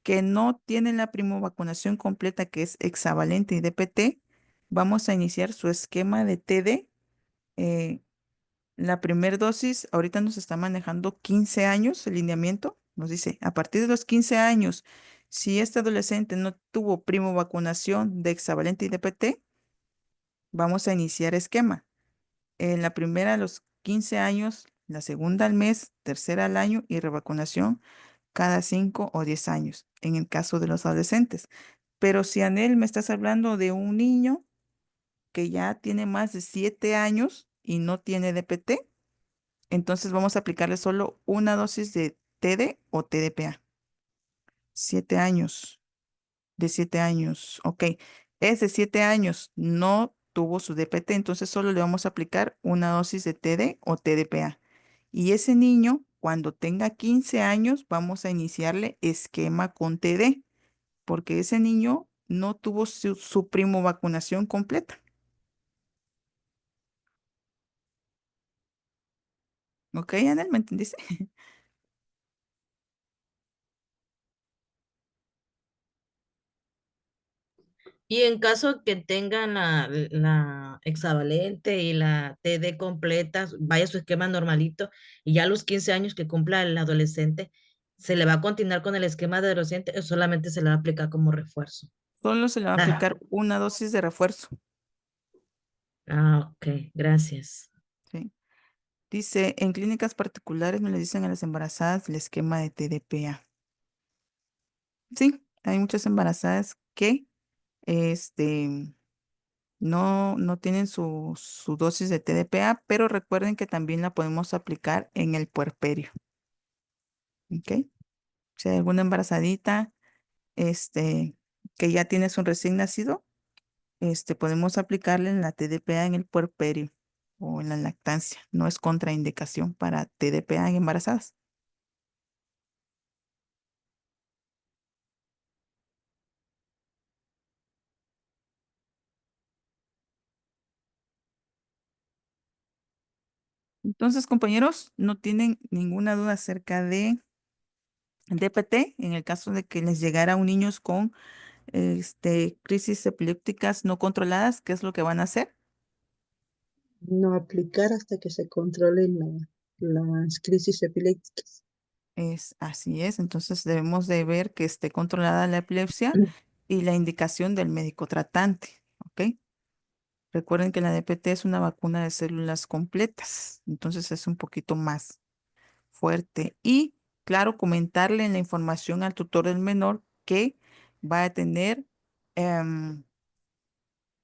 que no tiene la primovacunación completa, que es hexavalente y DPT, vamos a iniciar su esquema de TD. eh, La primera dosis, ahorita nos está manejando 15 años el lineamiento. Nos dice, a partir de los 15 años, si este adolescente no tuvo primo vacunación de hexavalente y DPT, vamos a iniciar esquema. En la primera a los 15 años, la segunda al mes, tercera al año y revacunación cada 5 o 10 años, en el caso de los adolescentes. Pero si Anel me estás hablando de un niño que ya tiene más de 7 años y no tiene DPT, entonces vamos a aplicarle solo una dosis de TD o TDPA. 7 años, de 7 años, ok. Es de 7 años, no tuvo su DPT, entonces solo le vamos a aplicar una dosis de TD o TDPA. Y ese niño, cuando tenga 15 años, vamos a iniciarle esquema con TD, porque ese niño no tuvo su primo vacunación completa. ¿Ok, Anel? ¿Me entendiste? Y en caso que tengan la hexavalente y la TD completa, vaya su esquema normalito, y ya a los 15 años que cumpla el adolescente, ¿se le va a continuar con el esquema de adolescente o solamente se le va a aplicar como refuerzo? Solo se le va a Ah, aplicar una dosis de refuerzo. ok, gracias. ¿Sí? Dice, en clínicas particulares no le dicen a las embarazadas el esquema de TDPA. Sí, hay muchas embarazadas que este, no tienen su dosis de TDPA, pero recuerden que también la podemos aplicar en el puerperio. ¿Ok? Si hay alguna embarazadita que ya tiene su recién nacido, podemos aplicarle en la TDPA en el puerperio o en la lactancia. No es contraindicación para TDPA en embarazadas. Entonces, compañeros, no tienen ninguna duda acerca de DPT en el caso de que les llegara a un niños con crisis epilépticas no controladas, ¿qué es lo que van a hacer? No aplicar hasta que se controlen las crisis epilépticas. Así es, entonces debemos de ver que esté controlada la epilepsia y la indicación del médico tratante, ¿ok? Recuerden que la DPT es una vacuna de células completas, entonces es un poquito más fuerte. Y claro, comentarle en la información al tutor del menor que va a tener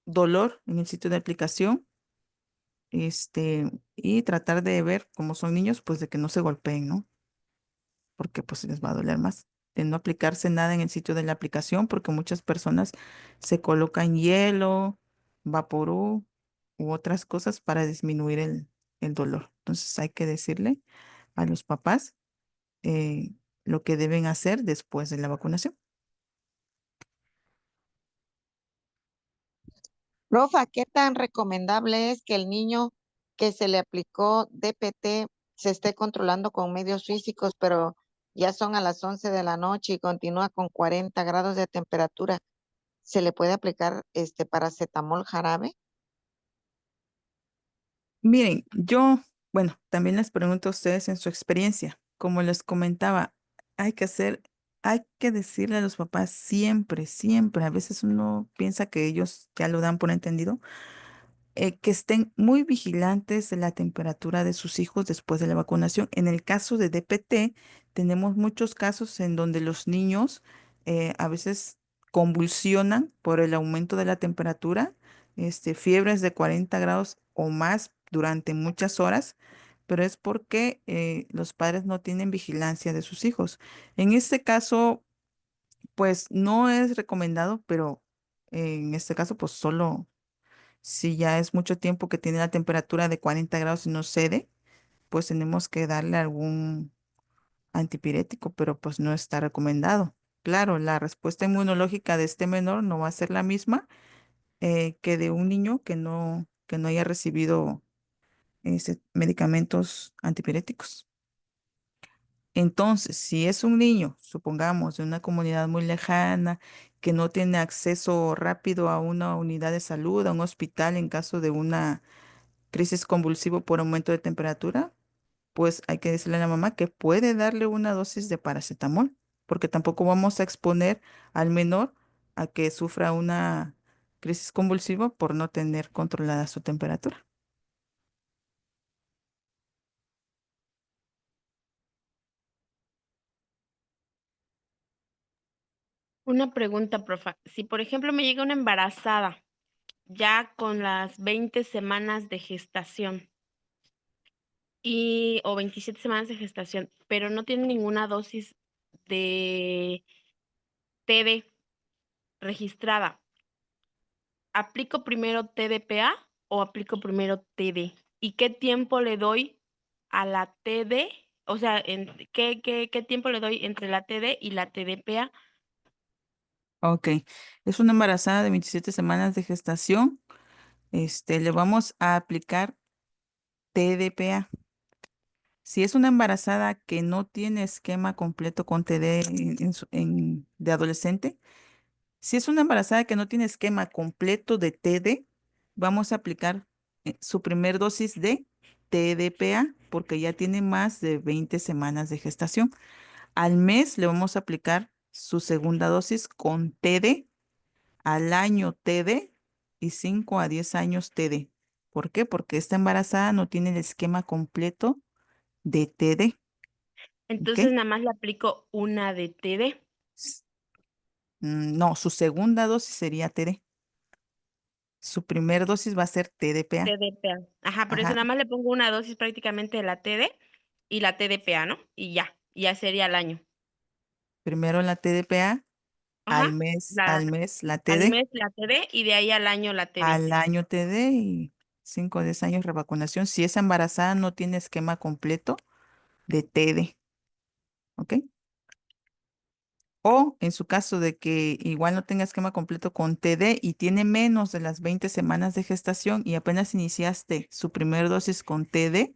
dolor en el sitio de aplicación, y tratar de ver, como son niños, pues de que no se golpeen, ¿no? Porque pues les va a doler más. De no aplicarse nada en el sitio de la aplicación, porque muchas personas se colocan hielo, vaporú u otras cosas para disminuir el dolor. Entonces hay que decirle a los papás eh, lo que deben hacer después de la vacunación. Profa, ¿qué tan recomendable es que el niño que se le aplicó DPT se esté controlando con medios físicos, pero ya son a las 11 de la noche y continúa con 40 grados de temperatura? ¿Se le puede aplicar paracetamol jarabe? Miren, yo Bueno, también les pregunto a ustedes en su experiencia. Como les comentaba, hay que hacer, hay que decirle a los papás siempre, siempre. A veces uno piensa que ellos ya lo dan por entendido, que estén muy vigilantes de la temperatura de sus hijos después de la vacunación. En el caso de DPT, tenemos muchos casos en donde los niños a veces convulsionan por el aumento de la temperatura, fiebres de 40 grados o más durante muchas horas, pero es porque los padres no tienen vigilancia de sus hijos. En este caso, pues no es recomendado, pero en este caso, pues solo si ya es mucho tiempo que tiene la temperatura de 40 grados y no cede, pues tenemos que darle algún antipirético, pero pues no está recomendado. Claro, la respuesta inmunológica de este menor no va a ser la misma que de un niño que no haya recibido medicamentos antipiréticos. Entonces, si es un niño, supongamos, de una comunidad muy lejana, que no tiene acceso rápido a una unidad de salud, a un hospital en caso de una crisis convulsivo por aumento de temperatura, pues hay que decirle a la mamá que puede darle una dosis de paracetamol, porque tampoco vamos a exponer al menor a que sufra una crisis convulsiva por no tener controlada su temperatura. Una pregunta, profa. Si, por ejemplo, me llega una embarazada ya con las 20 semanas de gestación o 27 semanas de gestación, pero no tiene ninguna dosis de TD registrada, ¿aplico primero TDPA o aplico primero TD? ¿Y qué tiempo le doy a la TD? O sea, ¿qué tiempo le doy entre la TD y la TDPA? Ok, es una embarazada de 27 semanas de gestación. Le vamos a aplicar TDPA. Si es una embarazada que no tiene esquema completo con TD de adolescente, si es una embarazada que no tiene esquema completo de TD, vamos a aplicar su primer dosis de TDPA porque ya tiene más de 20 semanas de gestación. Al mes le vamos a aplicar su segunda dosis con TD, al año TD y 5 a 10 años TD. ¿Por qué? Porque esta embarazada no tiene el esquema completo de TD. ¿Ok? Entonces nada más le aplico una de TD. S- No, su segunda dosis sería TD. Su primer dosis va a ser TDPA. TDPA. Ajá, por eso Ajá. nada más le pongo una dosis prácticamente de la TD y la TDPA, ¿no? Y ya sería al año. Primero la TDPA, Ajá, al mes la al TD, mes la TD y de ahí al año la TD. al año TD y 5 o 10 años revacunación. Si es embarazada, no tiene esquema completo de TD. ¿Ok? O en su caso de que igual no tenga esquema completo con TD y tiene menos de las 20 semanas de gestación y apenas iniciaste su primer dosis con TD,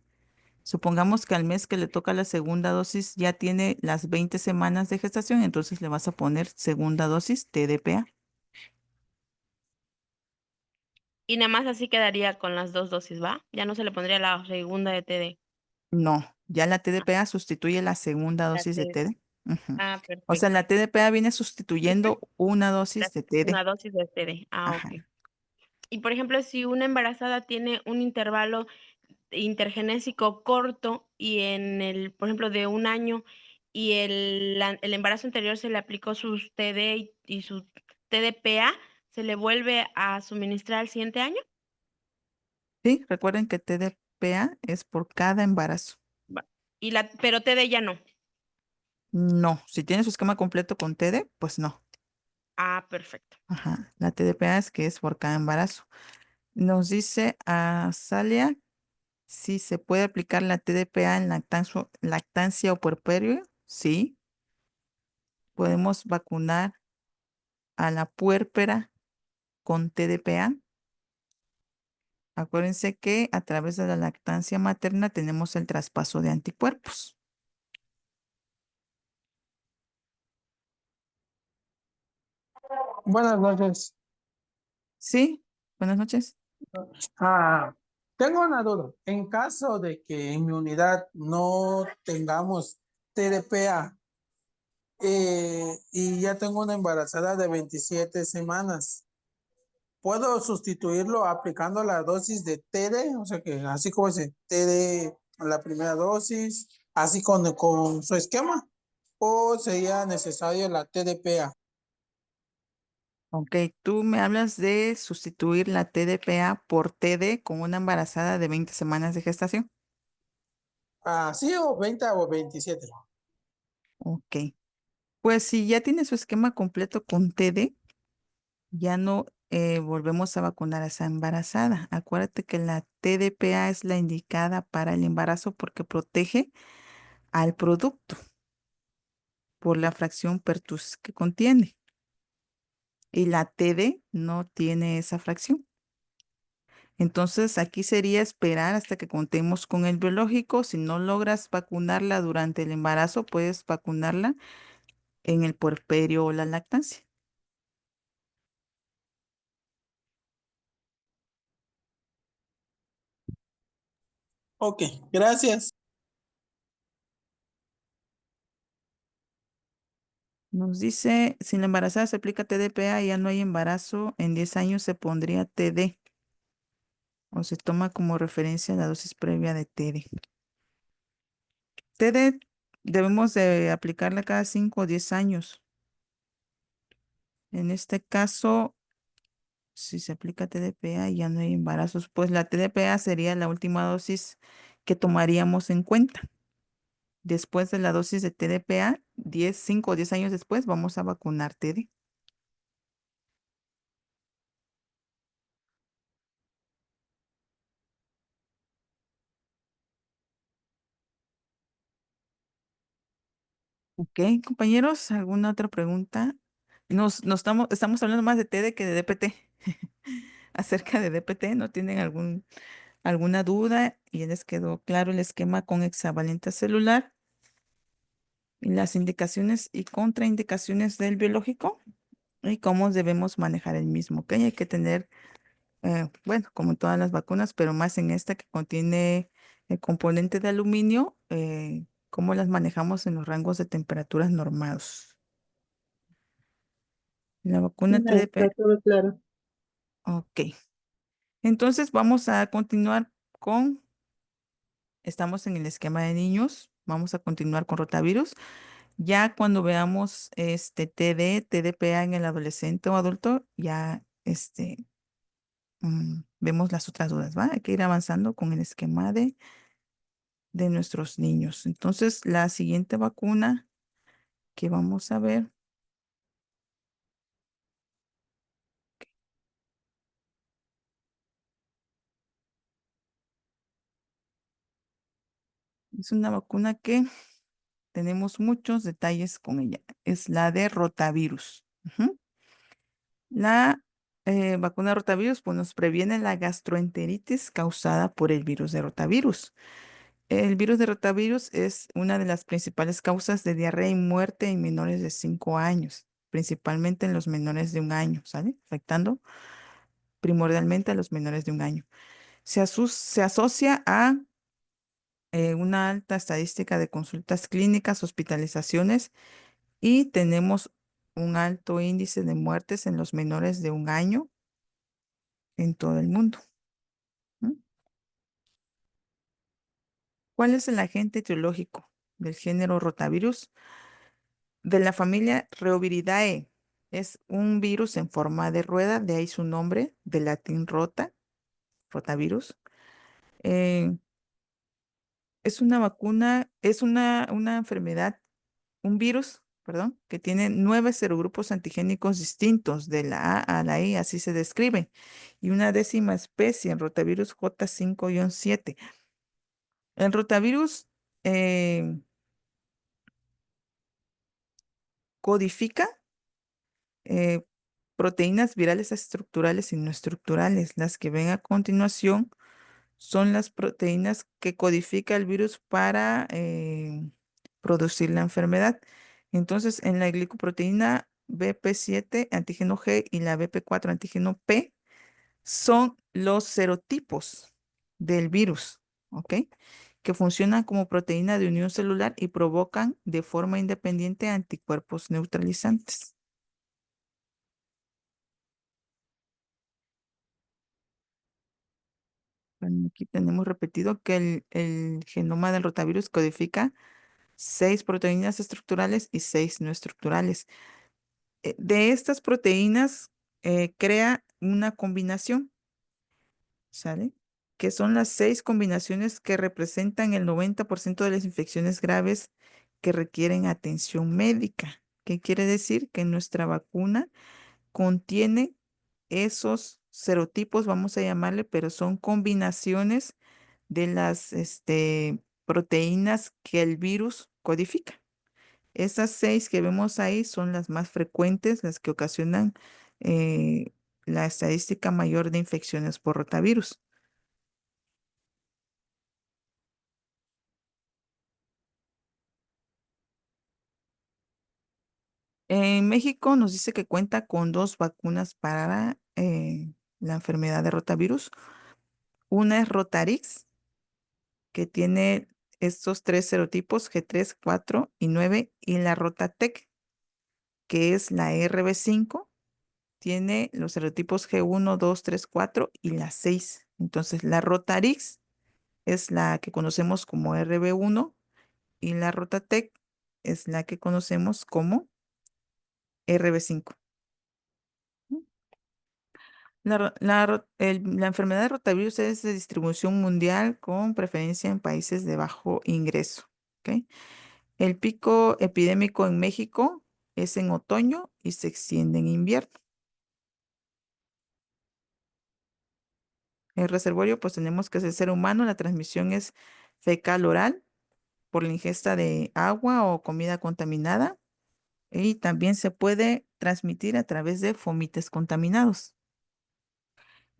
supongamos que al mes que le toca la segunda dosis ya tiene las 20 semanas de gestación, entonces le vas a poner segunda dosis TDPA. Y nada más así quedaría con las dos dosis, ¿va? Ya no se le pondría la segunda de TD. No, ya la Ah, TDPA sustituye la segunda la dosis de TD. TD. Ujú. Ah, O sea, perfecto. la TDPA viene sustituyendo una La- dosis de Una TD. dosis de TD. Ah, Ajá. ok. Y por ejemplo, si una embarazada tiene un intervalo intergenésico corto y por ejemplo, de un año y el embarazo anterior se le aplicó sus TD y su TDPA, ¿se le vuelve a suministrar al siguiente año? Sí, recuerden que TDPA es por cada embarazo. Va. Pero TD ya no. No, si tiene su esquema completo con TD, pues no. Ah, perfecto. Ajá. La TDPA es que es por cada embarazo. Nos dice a Salia si se puede aplicar la TDPA en lactancia o puerperio. Sí, podemos vacunar a la puérpera con TDPA. Acuérdense que a través de la lactancia materna tenemos el traspaso de anticuerpos. Buenas noches. Sí, buenas noches. Ah, Tengo una duda. En caso de que en mi unidad no tengamos TDPA y ya tengo una embarazada de 27 semanas, ¿puedo sustituirlo aplicando la dosis de TD? O sea que así como ese TD, la primera dosis, así con su esquema, ¿o sería necesario la TDPA? Ok, tú me hablas de sustituir la TDPA por TD con una embarazada de 20 semanas de gestación. Ah, sí, o 20 o 27. Ok, pues si ya tiene su esquema completo con TD, ya no volvemos a vacunar a esa embarazada. Acuérdate que la TDPA es la indicada para el embarazo porque protege al producto por la fracción pertus que contiene. Y la TD no tiene esa fracción. Entonces, aquí sería esperar hasta que contemos con el biológico. Si no logras vacunarla durante el embarazo, puedes vacunarla en el puerperio o la lactancia. Ok, gracias. Nos dice, si la embarazada se aplica TDPA y ya no hay embarazo, en 10 años se pondría TD o se toma como referencia la dosis previa de TD. TD debemos de aplicarla cada 5 o 10 años. En este caso, si se aplica TDPA y ya no hay embarazos, pues la TDPA sería la última dosis que tomaríamos en cuenta. Después de la dosis de TDPA, 5 o 10 años después, vamos a vacunar TD. Ok, compañeros, ¿alguna otra pregunta? Estamos hablando más de TD que de DPT. Acerca de DPT, ¿no tienen alguna duda? ¿Y les quedó claro el esquema con hexavalente celular y las indicaciones y contraindicaciones del biológico y cómo debemos manejar el mismo? ¿Ok? Hay que tener, bueno, como en todas las vacunas, pero más en esta que contiene el componente de aluminio, cómo las manejamos en los rangos de temperaturas normados. La vacuna Está TDP. todo claro. Ok. Entonces vamos a continuar estamos en el esquema de niños, vamos a continuar con rotavirus. Ya cuando veamos este TDPA en el adolescente o adulto, ya vemos las otras dudas, ¿va? Hay que ir avanzando con el esquema de nuestros niños. Entonces, la siguiente vacuna que vamos a ver es una vacuna que tenemos muchos detalles con ella. Es la de rotavirus. Ujú. La vacuna de rotavirus pues, nos previene la gastroenteritis causada por el virus de rotavirus. El virus de rotavirus es una de las principales causas de diarrea y muerte en menores de 5 años, principalmente en los menores de 1 año, ¿sale? Afectando primordialmente a los menores de 1 año. Se asocia a una alta estadística de consultas clínicas, hospitalizaciones y tenemos un alto índice de muertes en los menores de 1 año en todo el mundo. ¿Mm? ¿Cuál es el agente etiológico del género rotavirus? De la familia Reoviridae. Es un virus en forma de rueda, de ahí su nombre, de latín rotavirus. Eh, es una vacuna, es una enfermedad, un virus, perdón, que tiene 9 serogrupos antigénicos distintos, de la A a la I, así se describe, y una 10ª especie en rotavirus J5-7. El rotavirus codifica eh, proteínas virales estructurales y no estructurales. Las que ven a continuación son las proteínas que codifica el virus para producir la enfermedad. Entonces, en la glicoproteína BP7 antígeno G y la BP4 antígeno P son los serotipos del virus, ¿ok? Que funcionan como proteína de unión celular y provocan de forma independiente anticuerpos neutralizantes. Bueno, aquí tenemos repetido que el genoma del rotavirus codifica 6 proteínas estructurales y 6 no estructurales. De estas proteínas crea una combinación, ¿sale? Que son las 6 combinaciones que representan el 90% de las infecciones graves que requieren atención médica. ¿Qué quiere decir? Que nuestra vacuna contiene esos serotipos, vamos a llamarle, pero son combinaciones de las proteínas que el virus codifica. Esas 6 que vemos ahí son las más frecuentes, las que ocasionan eh, la estadística mayor de infecciones por rotavirus. En México nos dice que cuenta con 2 vacunas para la enfermedad de rotavirus. Una es Rotarix, que tiene estos 3 serotipos, G3, 4 y 9, y la Rotatec, que es la RB5, tiene los serotipos G1, 2, 3, 4 y la 6. Entonces, la Rotarix es la que conocemos como RB1 y la Rotatec es la que conocemos como RB5. La enfermedad de rotavirus es de distribución mundial con preferencia en países de bajo ingreso. ¿Ok? El pico epidémico en México es en otoño y se extiende en invierno. El reservorio, pues tenemos que es el ser humano. La transmisión es fecal oral por la ingesta de agua o comida contaminada. Y también se puede transmitir a través de fomites contaminados.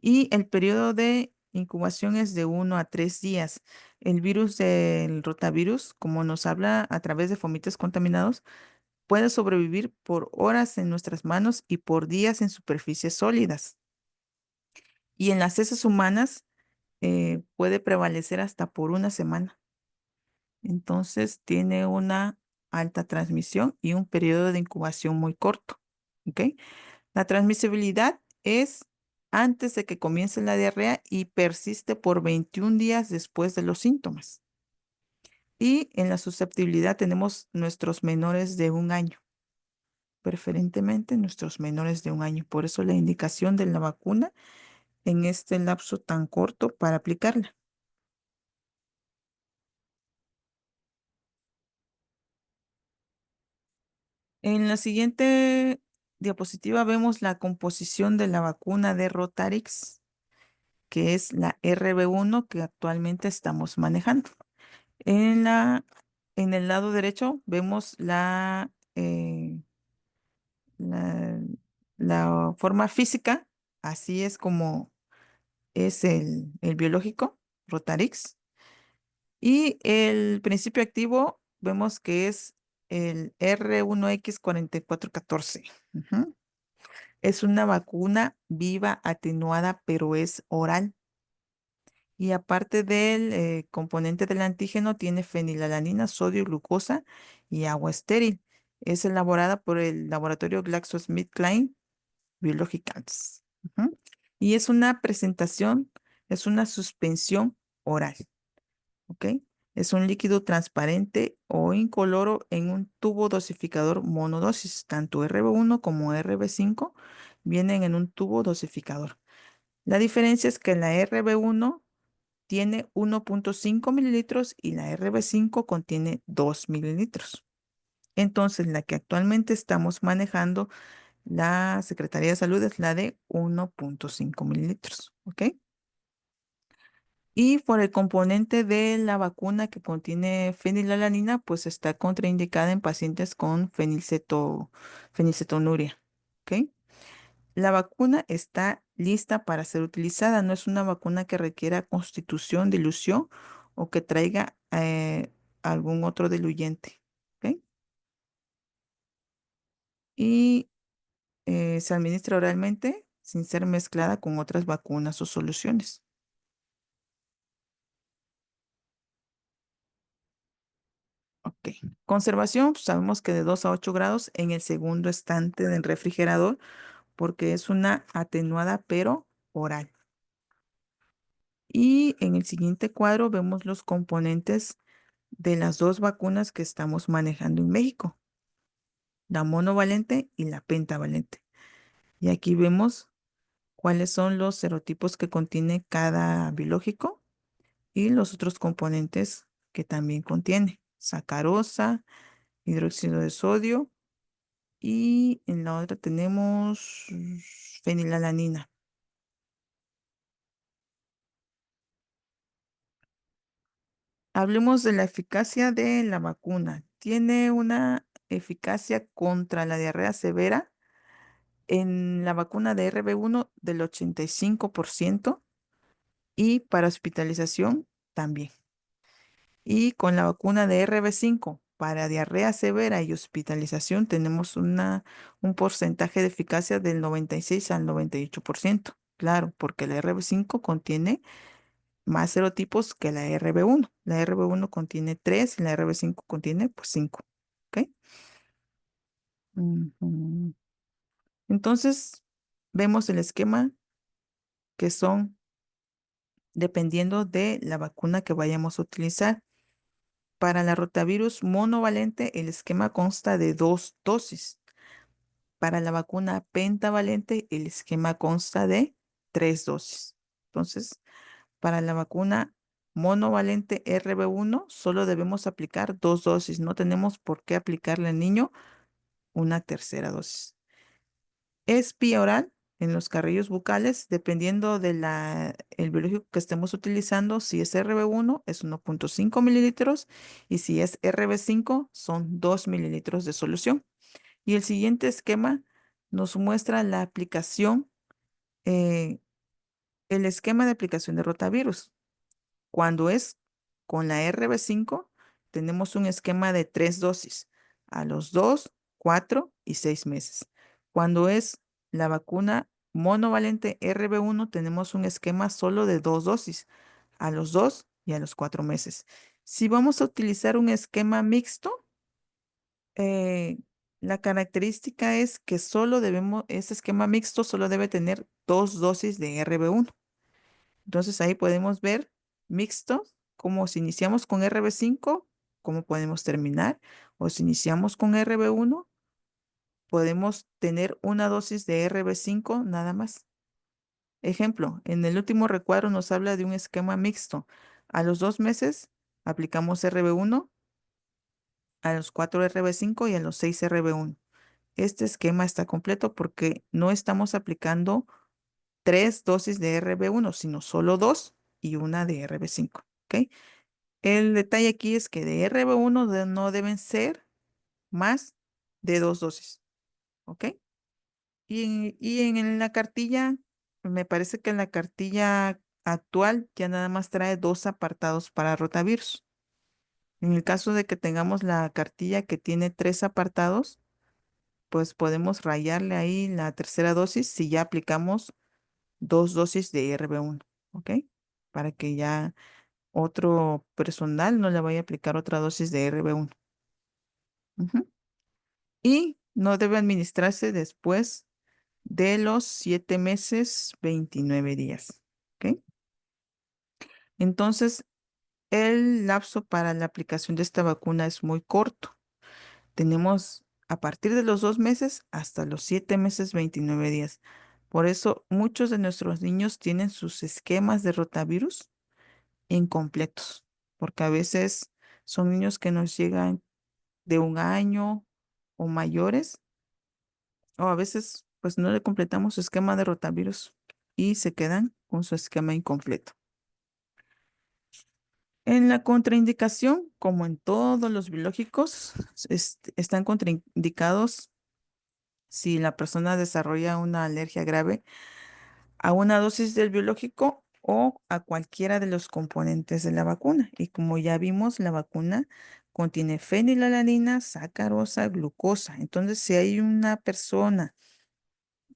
Y el periodo de incubación es de 1 a 3 días. El virus del rotavirus, como nos habla a través de fomites contaminados, puede sobrevivir por horas en nuestras manos y por días en superficies sólidas. Y en las heces humanas puede prevalecer hasta por una semana. Entonces tiene una alta transmisión y un periodo de incubación muy corto. ¿Ok? La transmisibilidad es antes de que comience la diarrea y persiste por 21 días después de los síntomas. Y en la susceptibilidad tenemos nuestros menores de 1 año, preferentemente nuestros menores de 1 año. Por eso la indicación de la vacuna en este lapso tan corto para aplicarla. En la siguiente diapositiva vemos la composición de la vacuna de Rotarix, que es la RB1 que actualmente estamos manejando. En el lado derecho vemos la, la forma física, así es como es el biológico, Rotarix. Y el principio activo vemos que es el R1X4414. Ujú. Es una vacuna viva, atenuada, pero es oral. Y aparte del componente del antígeno, tiene fenilalanina, sodio, glucosa y agua estéril. Es elaborada por el laboratorio GlaxoSmithKline Biologicals. Ujú. Y es una presentación, es una suspensión oral. ¿Ok? Es un líquido transparente o incoloro en un tubo dosificador monodosis. Tanto RB1 como RB5 vienen en un tubo dosificador. La diferencia es que la RB1 tiene 1.5 mililitros y la RB5 contiene 2 mililitros. Entonces, la que actualmente estamos manejando la Secretaría de Salud es la de 1.5 mililitros. ¿Ok? Y por el componente de la vacuna que contiene fenilalanina, pues está contraindicada en pacientes con fenilcetonuria. ¿Ok? La vacuna está lista para ser utilizada. No es una vacuna que requiera constitución, dilución o que traiga algún otro diluyente. ¿Ok? Y se administra oralmente sin ser mezclada con otras vacunas o soluciones. Ok. Conservación, pues, sabemos que de 2 a 8 grados en el segundo estante del refrigerador, porque es una atenuada pero oral. Y en el siguiente cuadro vemos los componentes de las dos vacunas que estamos manejando en México, la monovalente y la pentavalente. Y aquí vemos cuáles son los serotipos que contiene cada biológico y los otros componentes que también contiene, sacarosa, hidróxido de sodio y en la otra tenemos fenilalanina. Hablemos de la eficacia de la vacuna. Tiene una eficacia contra la diarrea severa en la vacuna de RB1 del 85% y para hospitalización también. Y con la vacuna de RB5 para diarrea severa y hospitalización tenemos un porcentaje de eficacia del 96 al 98%. Claro, porque la RB5 contiene más serotipos que la RB1. La RB1 contiene 3 y la RB5 contiene pues 5. ¿Ok? Ujú. Entonces, vemos el esquema que son dependiendo de la vacuna que vayamos a utilizar. Para la rotavirus monovalente, el esquema consta de 2 dosis. Para la vacuna pentavalente, el esquema consta de 3 dosis. Entonces, para la vacuna monovalente RB1, solo debemos aplicar 2 dosis. No tenemos por qué aplicarle al niño una tercera dosis. Es vía oral en los carrillos bucales, dependiendo del biológico que estemos utilizando. Si es RB1, es 1.5 mililitros y si es RB5, son 2 mililitros de solución. Y el siguiente esquema nos muestra la aplicación, eh, el esquema de aplicación de rotavirus. Cuando es con la RB5, tenemos un esquema de 3 dosis a los 2, 4 y 6 meses. Cuando es la vacuna monovalente RB1, tenemos un esquema solo de 2 dosis a los 2 y a los 4 meses. Si vamos a utilizar un esquema mixto, eh, la característica es que ese esquema mixto solo debe tener 2 dosis de RB1. Entonces ahí podemos ver mixto, como si iniciamos con RB5, cómo podemos terminar. O si iniciamos con RB1, podemos tener una dosis de RB5 nada más. Ejemplo, en el último recuadro nos habla de un esquema mixto. A los 2 meses aplicamos RB1, a los 4 RB5 y a los 6 RB1. Este esquema está completo porque no estamos aplicando 3 dosis de RB1, sino solo 2 y una de RB5. ¿Ok? El detalle aquí es que de RB1 no deben ser más de 2 dosis. ¿Ok? Y en la cartilla, me parece que en la cartilla actual ya nada más trae 2 apartados para rotavirus. En el caso de que tengamos la cartilla que tiene 3 apartados, pues podemos rayarle ahí la tercera dosis si ya aplicamos 2 dosis de RB1. ¿Ok? Para que ya otro personal no le vaya a aplicar otra dosis de RB1. Ujú. Y no debe administrarse después de los 7 meses, 29 días. ¿Ok? Entonces, el lapso para la aplicación de esta vacuna es muy corto. Tenemos a partir de los 2 meses hasta los 7 meses, 29 días. Por eso, muchos de nuestros niños tienen sus esquemas de rotavirus incompletos, porque a veces son niños que nos llegan de 1 año o mayores, o a veces pues no le completamos su esquema de rotavirus y se quedan con su esquema incompleto. En la contraindicación, como en todos los biológicos, están contraindicados si la persona desarrolla una alergia grave a una dosis del biológico o a cualquiera de los componentes de la vacuna. Y como ya vimos, la vacuna contiene fenilalanina, sacarosa, glucosa. Entonces, si hay una persona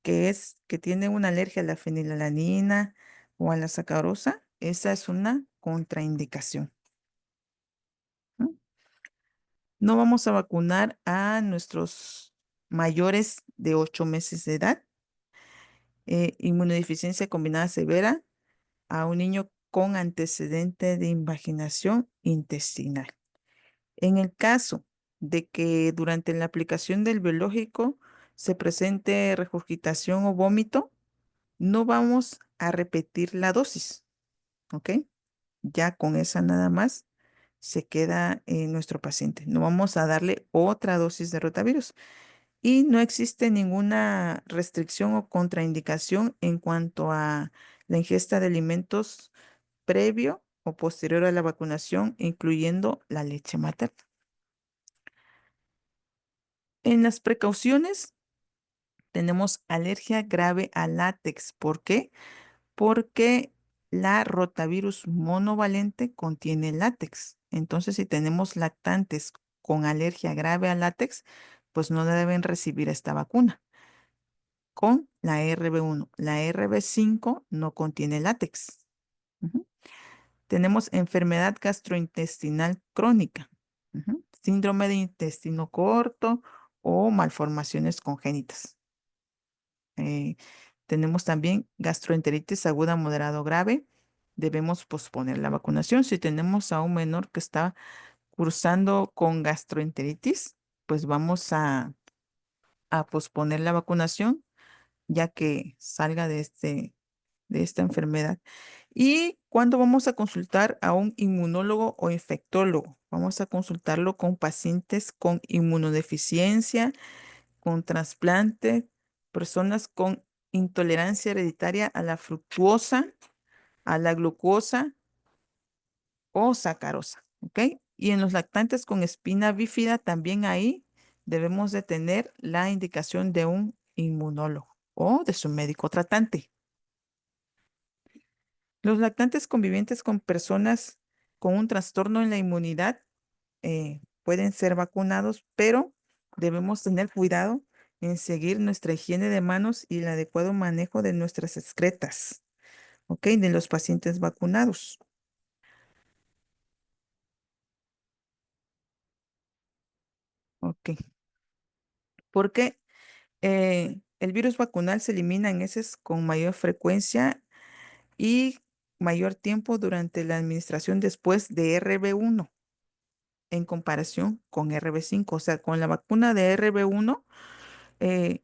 que tiene una alergia a la fenilalanina o a la sacarosa, esa es una contraindicación. ¿Mm? No vamos a vacunar a nuestros mayores de 8 meses de edad. Inmunodeficiencia combinada severa a un niño con antecedente de invaginación intestinal. En el caso de que durante la aplicación del biológico se presente regurgitación o vómito, no vamos a repetir la dosis, ¿ok? Ya con esa nada más se queda nuestro paciente. No vamos a darle otra dosis de rotavirus. Y no existe ninguna restricción o contraindicación en cuanto a la ingesta de alimentos previo o posterior a la vacunación, incluyendo la leche materna. En las precauciones tenemos alergia grave al látex. ¿Por qué? Porque la rotavirus monovalente contiene látex. Entonces, si tenemos lactantes con alergia grave al látex, pues no deben recibir esta vacuna. Con la RB1. La RB5 no contiene látex. Ujú. Tenemos enfermedad gastrointestinal crónica, síndrome de intestino corto o malformaciones congénitas. Tenemos también gastroenteritis aguda, moderado o grave. Debemos posponer la vacunación. Si tenemos a un menor que está cursando con gastroenteritis, pues vamos a posponer la vacunación ya que salga de esta enfermedad. ¿Y cuándo vamos a consultar a un inmunólogo o infectólogo? Vamos a consultarlo con pacientes con inmunodeficiencia, con trasplante, personas con intolerancia hereditaria a la fructuosa, a la glucosa o sacarosa, ¿ok? Y en los lactantes con espina bífida, también ahí debemos de tener la indicación de un inmunólogo o de su médico tratante. Los lactantes convivientes con personas con un trastorno en la inmunidad pueden ser vacunados, pero debemos tener cuidado en seguir nuestra higiene de manos y el adecuado manejo de nuestras excretas, ¿ok? De los pacientes vacunados. Ok. Porque el virus vacunal se elimina en heces con mayor frecuencia y mayor tiempo durante la administración después de RB1 en comparación con RB5. O sea, con la vacuna de RB1 eh,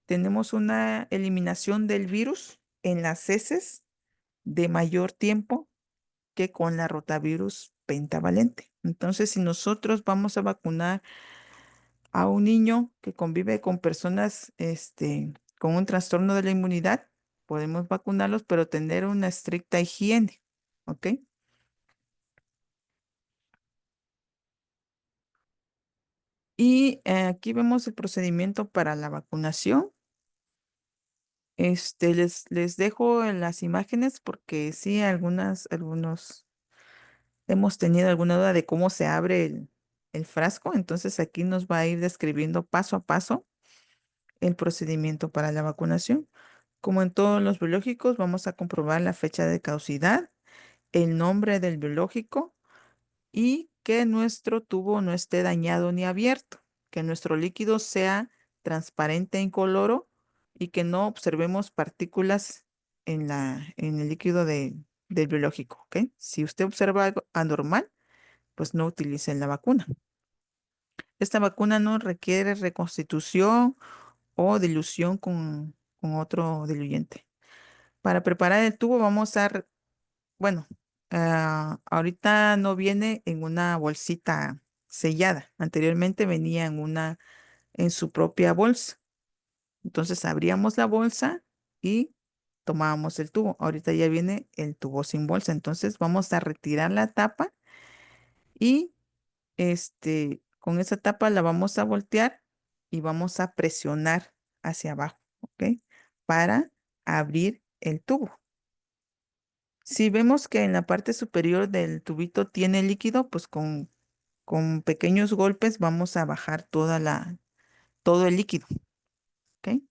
tenemos una eliminación del virus en las heces de mayor tiempo que con la rotavirus pentavalente. Entonces, si nosotros vamos a vacunar a un niño que convive con personas con un trastorno de la inmunidad, podemos vacunarlos, pero tener una estricta higiene, ¿ok? Y aquí vemos el procedimiento para la vacunación. Les dejo en las imágenes porque sí, algunos hemos tenido alguna duda de cómo se abre el frasco. Entonces aquí nos va a ir describiendo paso a paso el procedimiento para la vacunación. Como en todos los biológicos, vamos a comprobar la fecha de caducidad, el nombre del biológico y que nuestro tubo no esté dañado ni abierto, que nuestro líquido sea transparente e incoloro y que no observemos partículas en el líquido del biológico, ¿ok? Si usted observa algo anormal, pues no utilice la vacuna. Esta vacuna no requiere reconstitución o dilución con otro diluyente. Para preparar el tubo vamos a, bueno, ahorita no viene en una bolsita sellada. Anteriormente venía en su propia bolsa. Entonces abríamos la bolsa y tomábamos el tubo. Ahorita ya viene el tubo sin bolsa. Entonces vamos a retirar la tapa y con esa tapa la vamos a voltear y vamos a presionar hacia abajo, ¿ok? Para abrir el tubo. Si vemos que en la parte superior del tubito tiene líquido, pues con pequeños golpes vamos a bajar todo el líquido, ¿ok?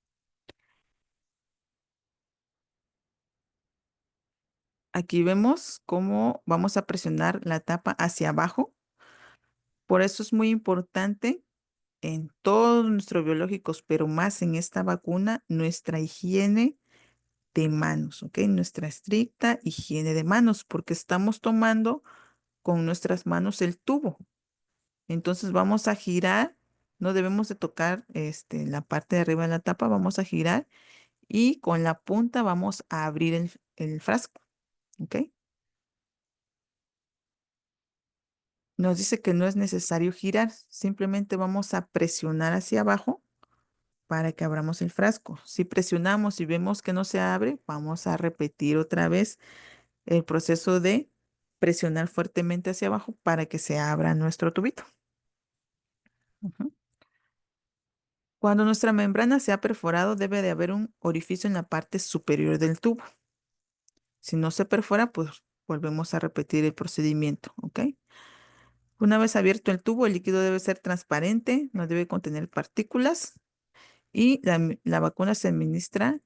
Aquí vemos cómo vamos a presionar la tapa hacia abajo Por eso es muy importante en todos nuestros biológicos, pero más en esta vacuna, nuestra higiene de manos, ¿ok? Nuestra estricta higiene de manos, porque estamos tomando con nuestras manos el tubo. Entonces vamos a girar, no debemos de tocar la parte de arriba de la tapa, vamos a girar y con la punta vamos a abrir el frasco, ¿ok? Nos dice que no es necesario girar, simplemente vamos a presionar hacia abajo para que abramos el frasco. Si presionamos y vemos que no se abre, vamos a repetir otra vez el proceso de presionar fuertemente hacia abajo para que se abra nuestro tubito. Ujú. Cuando nuestra membrana se ha perforado, debe de haber un orificio en la parte superior del tubo. Si no se perfora, pues volvemos a repetir el procedimiento, ¿ok? Una vez abierto el tubo, el líquido debe ser transparente, no debe contener partículas y la vacuna se administra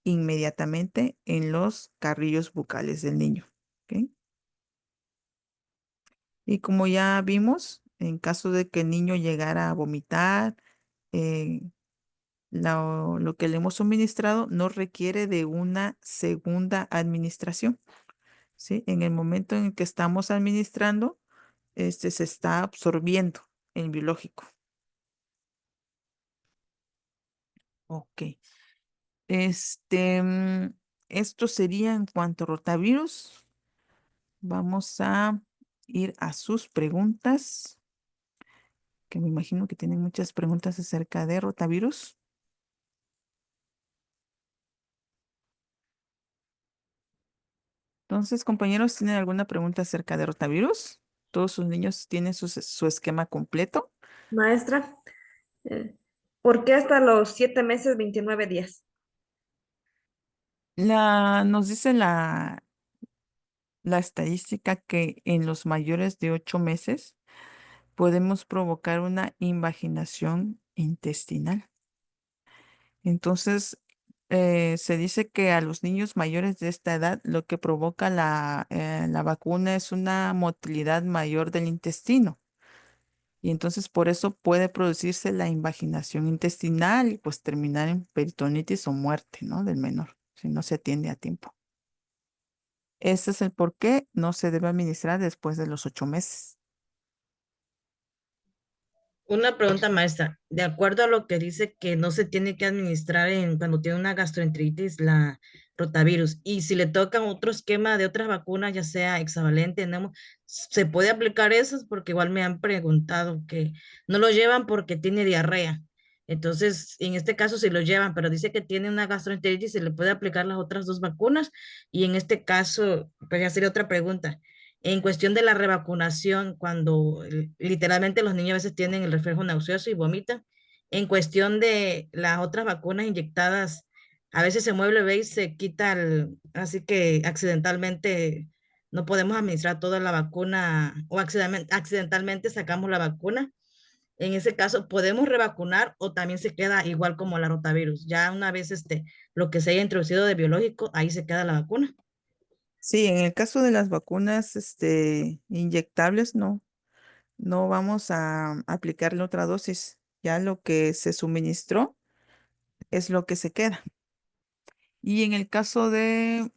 inmediatamente en los carrillos bucales del niño, ¿ok? Y como ya vimos, en caso de que el niño llegara a vomitar, eh, lo que le hemos suministrado no requiere de una segunda administración, ¿sí? En el momento en que estamos administrando, se está absorbiendo el biológico. Ok. Este, mm, Esto sería en cuanto a rotavirus. Vamos a ir a sus preguntas, que me imagino que tienen muchas preguntas acerca de rotavirus. Entonces, compañeros, ¿tienen alguna pregunta acerca de rotavirus? ¿Todos sus niños tienen su esquema completo? Maestra, ¿por qué hasta los 7 meses, 29 días? Nos dice la estadística que en los mayores de 8 meses podemos provocar una invaginación intestinal. Entonces, se dice que a los niños mayores de esta edad lo que provoca la vacuna es una motilidad mayor del intestino. Y entonces por eso puede producirse la invaginación intestinal y pues terminar en peritonitis o muerte, ¿no? Del menor, si no se atiende a tiempo. Ese es el por qué no se debe administrar después de los 8 meses. Una pregunta, maestra. De acuerdo a lo que dice que no se tiene que administrar cuando tiene una gastroenteritis la rotavirus, y si le tocan otro esquema de otras vacunas, ya sea hexavalente, ¿se puede aplicar esas? Porque igual me han preguntado que no lo llevan porque tiene diarrea. Entonces, en este caso sí lo llevan, pero dice que tiene una gastroenteritis, se le puede aplicar las otras dos vacunas. Y en este caso, pues ya sería otra pregunta. En cuestión de la revacunación, cuando literalmente los niños a veces tienen el reflejo nauseoso y vomitan, en cuestión de las otras vacunas inyectadas, a veces se mueve el bebé y se quita así que accidentalmente no podemos administrar toda la vacuna o accidentalmente sacamos la vacuna. En ese caso, ¿podemos revacunar o también se queda igual como la rotavirus? Ya una vez lo que se haya introducido de biológico, ahí se queda la vacuna. Sí, en el caso de las vacunas, inyectables, no vamos a aplicarle otra dosis. Ya lo que se suministró es lo que se queda. Y en el caso de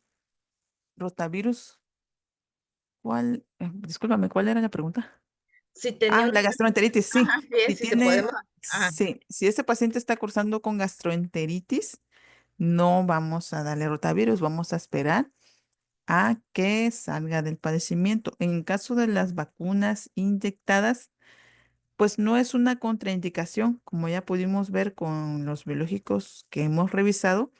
rotavirus, discúlpame, ¿cuál era la pregunta? Si tenía una, La gastroenteritis, sí. ajá, bien, Si si se podemos, ajá. sí, si ese paciente está cursando con gastroenteritis, no vamos a darle rotavirus, vamos a esperar a que salga del padecimiento. En caso de las vacunas inyectadas, pues no es una contraindicación, como ya pudimos ver con los biológicos que hemos revisado,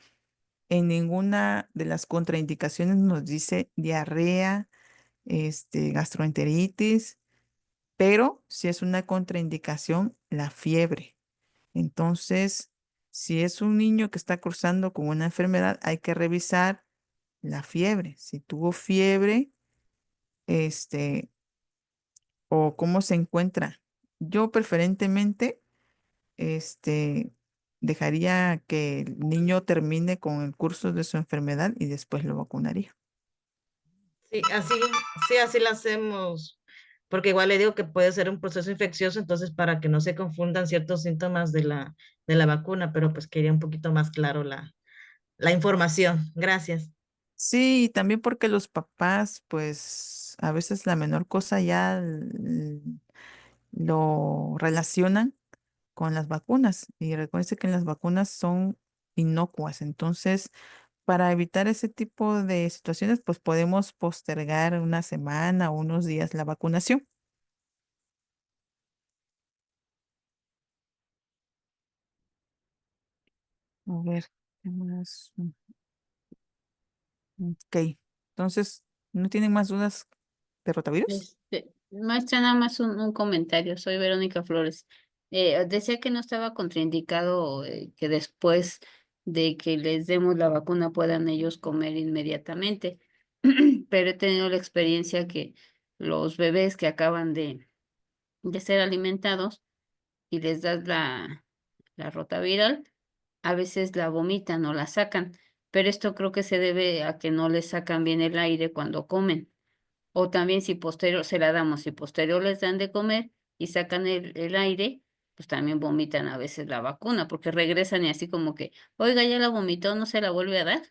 en ninguna de las contraindicaciones nos dice diarrea, gastroenteritis, pero si es una contraindicación, la fiebre. Entonces, si es un niño que está cursando con una enfermedad, hay que revisar la fiebre. Si tuvo fiebre, este, o cómo se encuentra. Yo preferentemente, este, dejaría que el niño termine con el curso de su enfermedad y después lo vacunaría. Sí, así lo hacemos porque igual le digo que puede ser un proceso infeccioso, entonces para que no se confundan ciertos síntomas de la vacuna, pero pues quería un poquito más claro la información. Gracias. Sí, y también porque los papás, pues a veces la menor cosa ya lo relacionan con las vacunas. Y recuerden que las vacunas son inocuas. Entonces, para evitar ese tipo de situaciones, pues podemos postergar una semana o unos días la vacunación. A ver, ¿qué más? Ok, entonces, ¿no tienen más dudas de rotavirus? Maestra, nada más un comentario. Soy Verónica Flores. Decía que no estaba contraindicado que después de que les demos la vacuna puedan ellos comer inmediatamente, pero he tenido la experiencia que los bebés que acaban de ser alimentados y les das la rotaviral, a veces la vomitan o la sacan, pero esto creo que se debe a que no les sacan bien el aire cuando comen. O también si posterior se la damos, si posterior les dan de comer y sacan el aire, pues también vomitan a veces la vacuna, porque regresan y así como que, oiga, ya la vomitó, no se la vuelve a dar.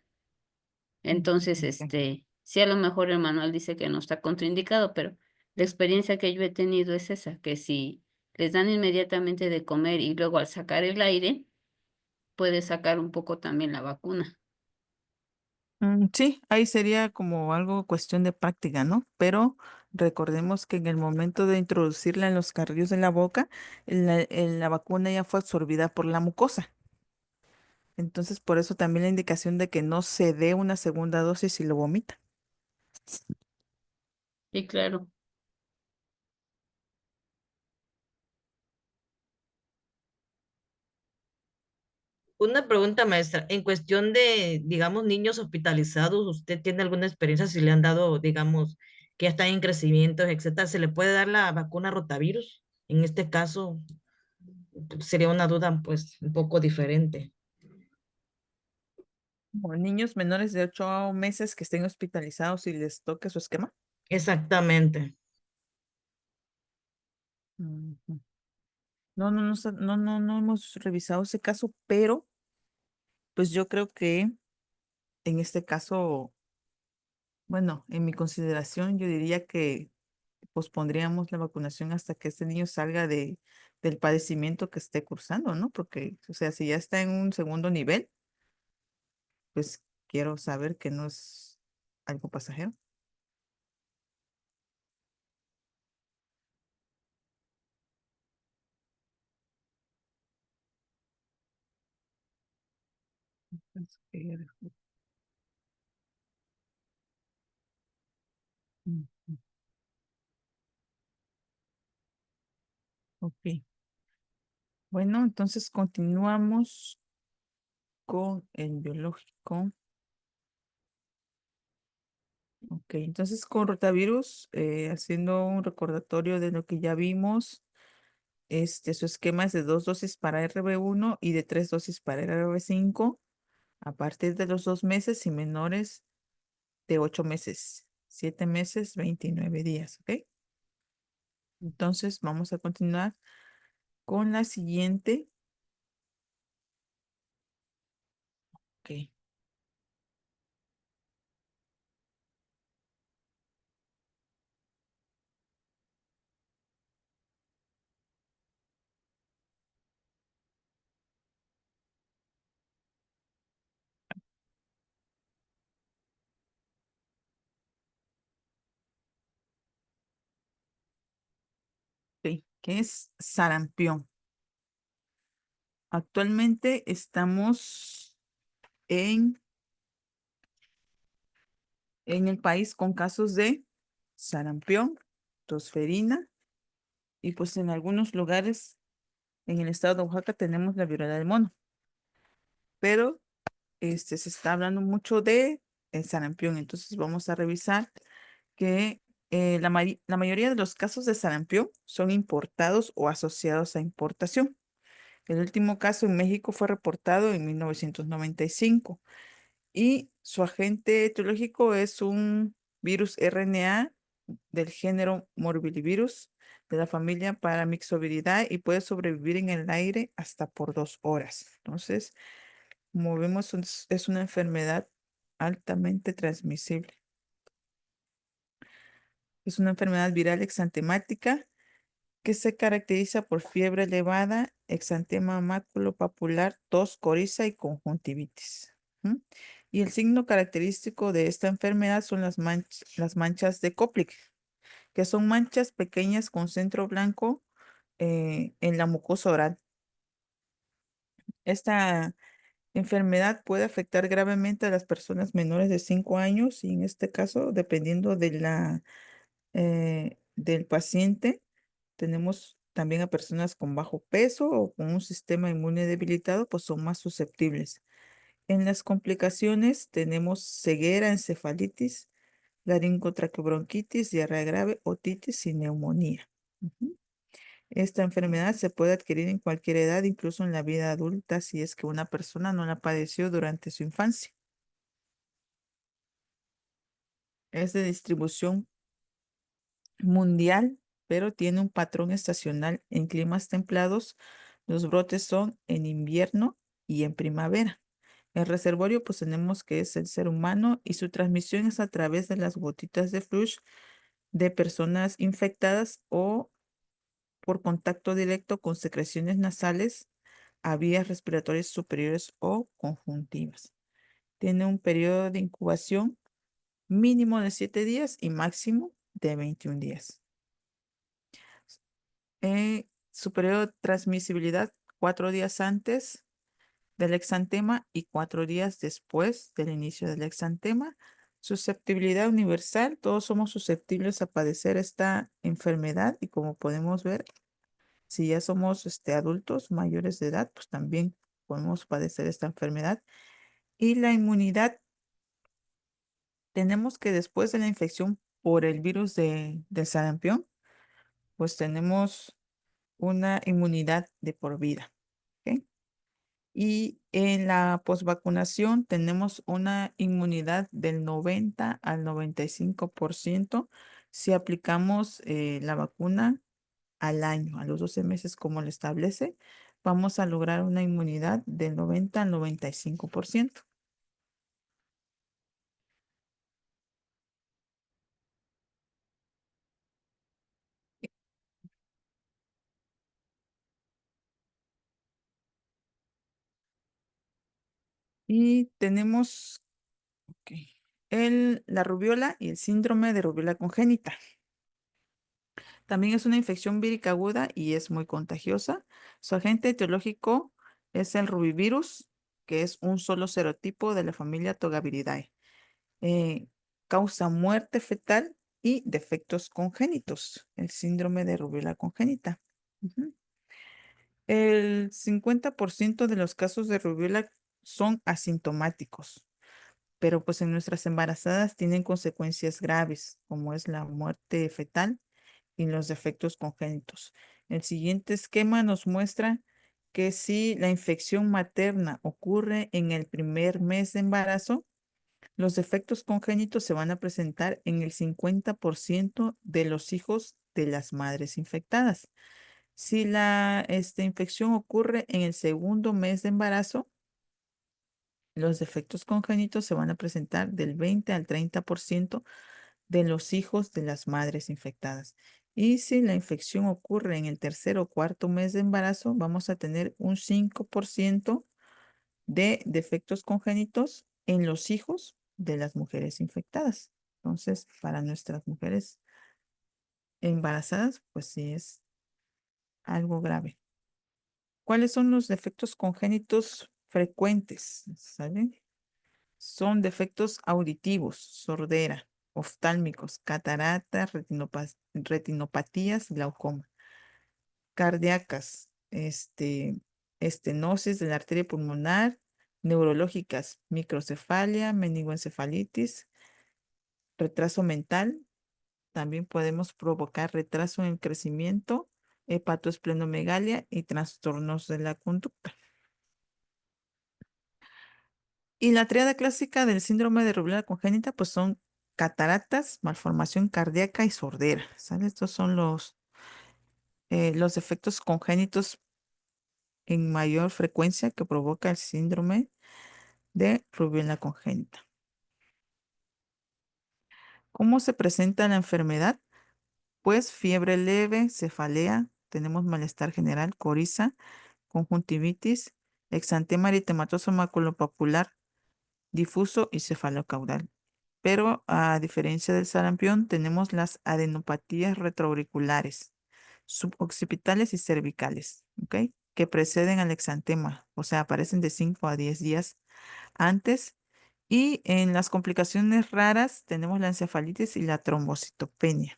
Entonces, Ok. sí a lo mejor el manual dice que no está contraindicado, pero la experiencia que yo he tenido es esa, que si les dan inmediatamente de comer y luego al sacar el aire, puede sacar un poco también la vacuna. Sí, ahí sería como algo cuestión de práctica, ¿no? Pero recordemos que en el momento de introducirla en los carrillos de la boca, la vacuna ya fue absorbida por la mucosa. Entonces, por eso también la indicación de que no se dé una segunda dosis si lo vomita. Sí, claro. Una pregunta, maestra. En cuestión de, digamos, niños hospitalizados, ¿usted tiene alguna experiencia si le han dado, digamos, que ya están en crecimiento, etcétera? ¿Se le puede dar la vacuna rotavirus? En este caso, sería una duda, pues, un poco diferente. O niños menores de 8 meses que estén hospitalizados y les toque su esquema. Exactamente. Ujú. No, no, no, no, no, no hemos revisado ese caso, pero pues yo creo que en este caso, bueno, en mi consideración, yo diría que pospondríamos la vacunación hasta que este niño salga del padecimiento que esté cursando, ¿no? Porque, o sea, si ya está en un segundo nivel, pues quiero saber que no es algo pasajero. Entonces, mm, ok. Bueno, entonces continuamos con el biológico. Ok, entonces con rotavirus, haciendo un recordatorio de lo que ya vimos, su esquema es de 2 dosis para RB1 y de 3 dosis para RB5 a partir de los 2 meses y menores de 8 meses, 7 meses, 29 días, ¿ok? Entonces vamos a continuar con la siguiente. Ok, ok, ¿qué es sarampión? Actualmente estamos en, en el país con casos de sarampión, tosferina y pues en algunos lugares en el estado de Oaxaca tenemos la viruela del mono, pero se está hablando mucho de el sarampión. Entonces vamos a revisar que la mayoría de los casos de sarampión son importados o asociados a importación. El último caso en México fue reportado en 1995 y su agente etiológico es un virus RNA del género Morbillivirus de la familia Paramyxoviridae y puede sobrevivir en el aire hasta por 2 horas. Entonces, como vemos, es una enfermedad altamente transmisible. Es una enfermedad viral exantemática que se caracteriza por fiebre elevada, exantema maculopapular, tos, coriza y conjuntivitis. ¿Mm? Y el signo característico de esta enfermedad son las manchas de Koplik, que son manchas pequeñas con centro blanco en la mucosa oral. Esta enfermedad puede afectar gravemente a las personas menores de 5 años y en este caso, dependiendo del paciente, tenemos también a personas con bajo peso o con un sistema inmune debilitado, pues son más susceptibles. En las complicaciones tenemos ceguera, encefalitis, laringotraqueobronquitis, diarrea grave, otitis y neumonía. Ujú. Esta enfermedad se puede adquirir en cualquier edad, incluso en la vida adulta, si es que una persona no la padeció durante su infancia. Es de distribución mundial, pero tiene un patrón estacional. En climas templados, los brotes son en invierno y en primavera. El reservorio, pues tenemos que es el ser humano y su transmisión es a través de las gotitas de flush de personas infectadas o por contacto directo con secreciones nasales a vías respiratorias superiores o conjuntivas. Tiene un periodo de incubación mínimo de 7 días y máximo de 21 días. Su periodo de transmisibilidad 4 días antes del exantema y 4 días después del inicio del exantema. Susceptibilidad universal, todos somos susceptibles a padecer esta enfermedad y como podemos ver, si ya somos adultos mayores de edad, pues también podemos padecer esta enfermedad. Y la inmunidad, tenemos que después de la infección por el virus del sarampión, pues tenemos una inmunidad de por vida. ¿Ok? Y en la posvacunación tenemos una inmunidad del 90 al 95% si aplicamos la vacuna al año, a los 12 meses como lo establece, vamos a lograr una inmunidad del 90 al 95%. Y tenemos ok, la rubiola y el síndrome de rubiola congénita. También es una infección vírica aguda y es muy contagiosa. Su agente etiológico es el rubivirus, que es un solo serotipo de la familia Togaviridae. Eh, Causa muerte fetal y defectos congénitos, el síndrome de rubiola congénita. Ujú. El 50% de los casos de rubiola son asintomáticos, pero pues en nuestras embarazadas tienen consecuencias graves, como es la muerte fetal y los defectos congénitos. El siguiente esquema nos muestra que si la infección materna ocurre en el primer mes de embarazo, los defectos congénitos se van a presentar en el 50% de los hijos de las madres infectadas. Si esta infección ocurre en el segundo mes de embarazo, los defectos congénitos se van a presentar del 20 al 30% de los hijos de las madres infectadas. Y si la infección ocurre en el tercer o cuarto mes de embarazo, vamos a tener un 5% de defectos congénitos en los hijos de las mujeres infectadas. Entonces, para nuestras mujeres embarazadas, pues sí es algo grave. ¿Cuáles son los defectos congénitos frecuentes? ¿Saben? Son defectos auditivos, sordera, oftálmicos, cataratas, retinopatías, glaucoma, cardíacas, estenosis de la arteria pulmonar, neurológicas, microcefalia, meningoencefalitis, retraso mental. También podemos provocar retraso en el crecimiento, hepatoesplenomegalia y trastornos de la conducta. Y la tríada clásica del síndrome de rubiola congénita, pues son cataratas, malformación cardíaca y sordera. ¿Sale? Estos son los efectos congénitos en mayor frecuencia que provoca el síndrome de rubiola congénita. ¿Cómo se presenta la enfermedad? Pues fiebre leve, cefalea, tenemos malestar general, coriza, conjuntivitis, exantema eritematoso maculopapular difuso y cefalocaudal. Pero a diferencia del sarampión, tenemos las adenopatías retroauriculares, suboccipitales y cervicales, ¿ok? Que preceden al exantema, o sea, aparecen de 5 a 10 días antes. Y en las complicaciones raras tenemos la encefalitis y la trombocitopenia.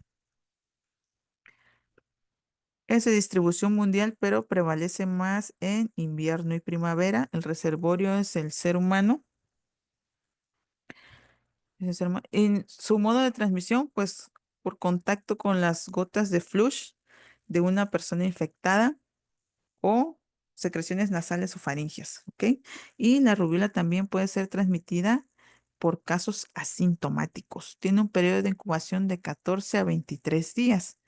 Es de distribución mundial, pero prevalece más en invierno y primavera. El reservorio es el ser humano. En su modo de transmisión, pues por contacto con las gotas de flush de una persona infectada o secreciones nasales o faringias, ¿ok? Y la rubiola también puede ser transmitida por casos asintomáticos. Tiene un periodo de incubación de 14 a 23 días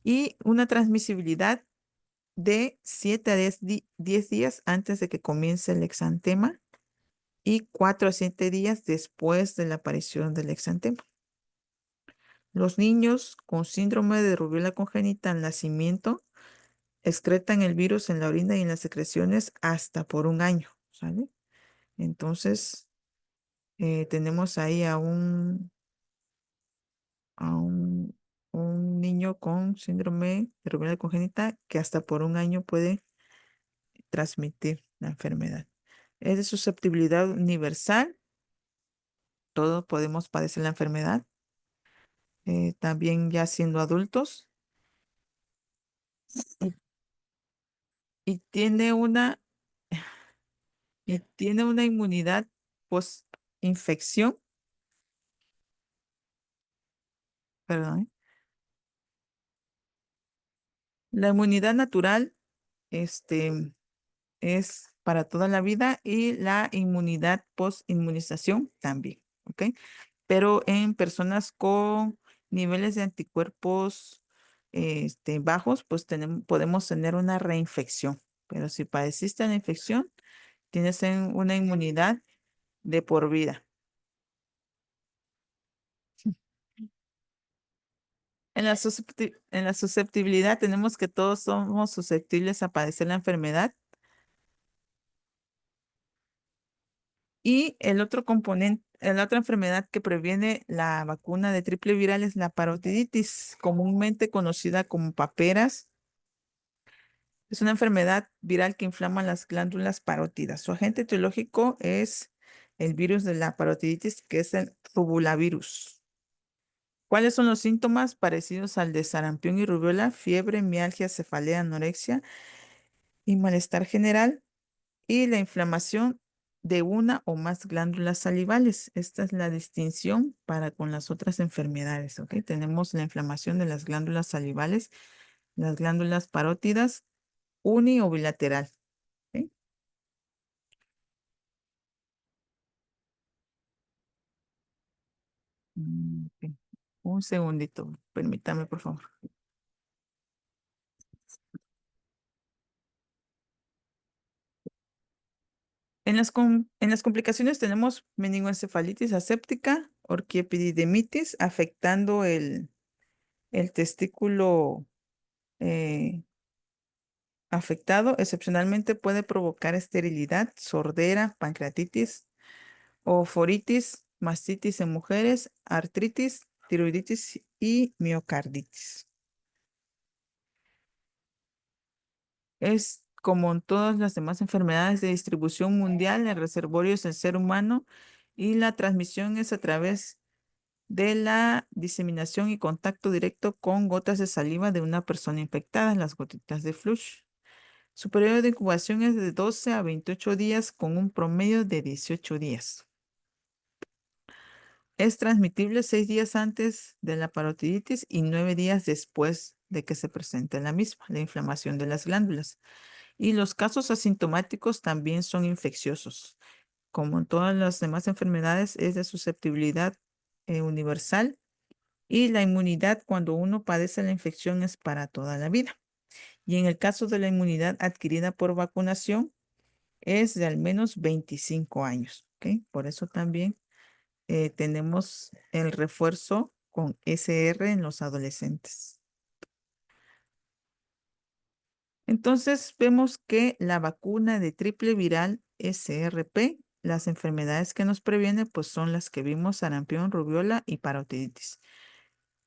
y una transmisibilidad de 7 a 10 días antes de que comience el exantema y 4 a 7 días después de la aparición del exantema. Los niños con síndrome de rubiola congénita al nacimiento excretan el virus en la orina y en las secreciones hasta por un año, ¿sale? Entonces, tenemos ahí a un niño con síndrome de rubiola congénita que hasta por un año puede transmitir la enfermedad. Es de susceptibilidad universal. Todos podemos padecer la enfermedad, también ya siendo adultos. Y, y tiene una, y tiene una inmunidad post-infección, perdón. La inmunidad natural, es para toda la vida y la inmunidad post-inmunización también, ¿ok? Pero en personas con niveles de anticuerpos bajos, pues podemos tener una reinfección. Pero si padeciste la infección, tienes una inmunidad de por vida. En la susceptibilidad tenemos que todos somos susceptibles a padecer la enfermedad. Y el otro componente, la otra enfermedad que previene la vacuna de triple viral es la parotiditis, comúnmente conocida como paperas. Es una enfermedad viral que inflama las glándulas parótidas. Su agente etiológico es el virus de la parotiditis, que es el rubulavirus. ¿Cuáles son los síntomas parecidos al de sarampión y rubiola? Fiebre, mialgia, cefalea, anorexia y malestar general. Y la inflamación de una o más glándulas salivales. Esta es la distinción para con las otras enfermedades, ¿ok? Tenemos la inflamación de las glándulas salivales, las glándulas parótidas, uni o bilateral, ¿ok? Ok. Un segundito, permítame, por favor. En las complicaciones tenemos meningoencefalitis aséptica, orquiepididemitis, afectando el testículo afectado. Excepcionalmente puede provocar esterilidad, sordera, pancreatitis, oforitis, mastitis en mujeres, artritis, tiroiditis y miocarditis. Es como en todas las demás enfermedades de distribución mundial, el reservorio es el ser humano y la transmisión es a través de la diseminación y contacto directo con gotas de saliva de una persona infectada, las gotitas de flush. Su periodo de incubación es de 12 a 28 días con un promedio de 18 días. Es transmitible 6 días antes de la parotiditis y 9 días después de que se presente la misma, la inflamación de las glándulas. Y los casos asintomáticos también son infecciosos. Como en todas las demás enfermedades, es de susceptibilidad universal. Y la inmunidad cuando uno padece la infección es para toda la vida. Y en el caso de la inmunidad adquirida por vacunación es de al menos 25 años. ¿Ok? Por eso también tenemos el refuerzo con SR en los adolescentes. Entonces vemos que la vacuna de triple viral SRP, las enfermedades que nos previene, pues son las que vimos: sarampión, rubiola y parotiditis.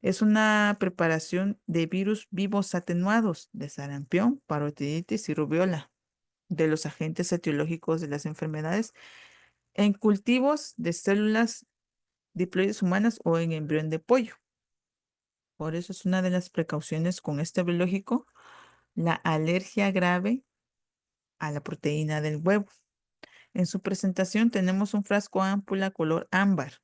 Es una preparación de virus vivos atenuados de sarampión, parotiditis y rubiola, de los agentes etiológicos de las enfermedades, en cultivos de células diploides humanas o en embrión de pollo. Por eso es una de las precauciones con este biológico, la alergia grave a la proteína del huevo. En su presentación tenemos un frasco ámpula color ámbar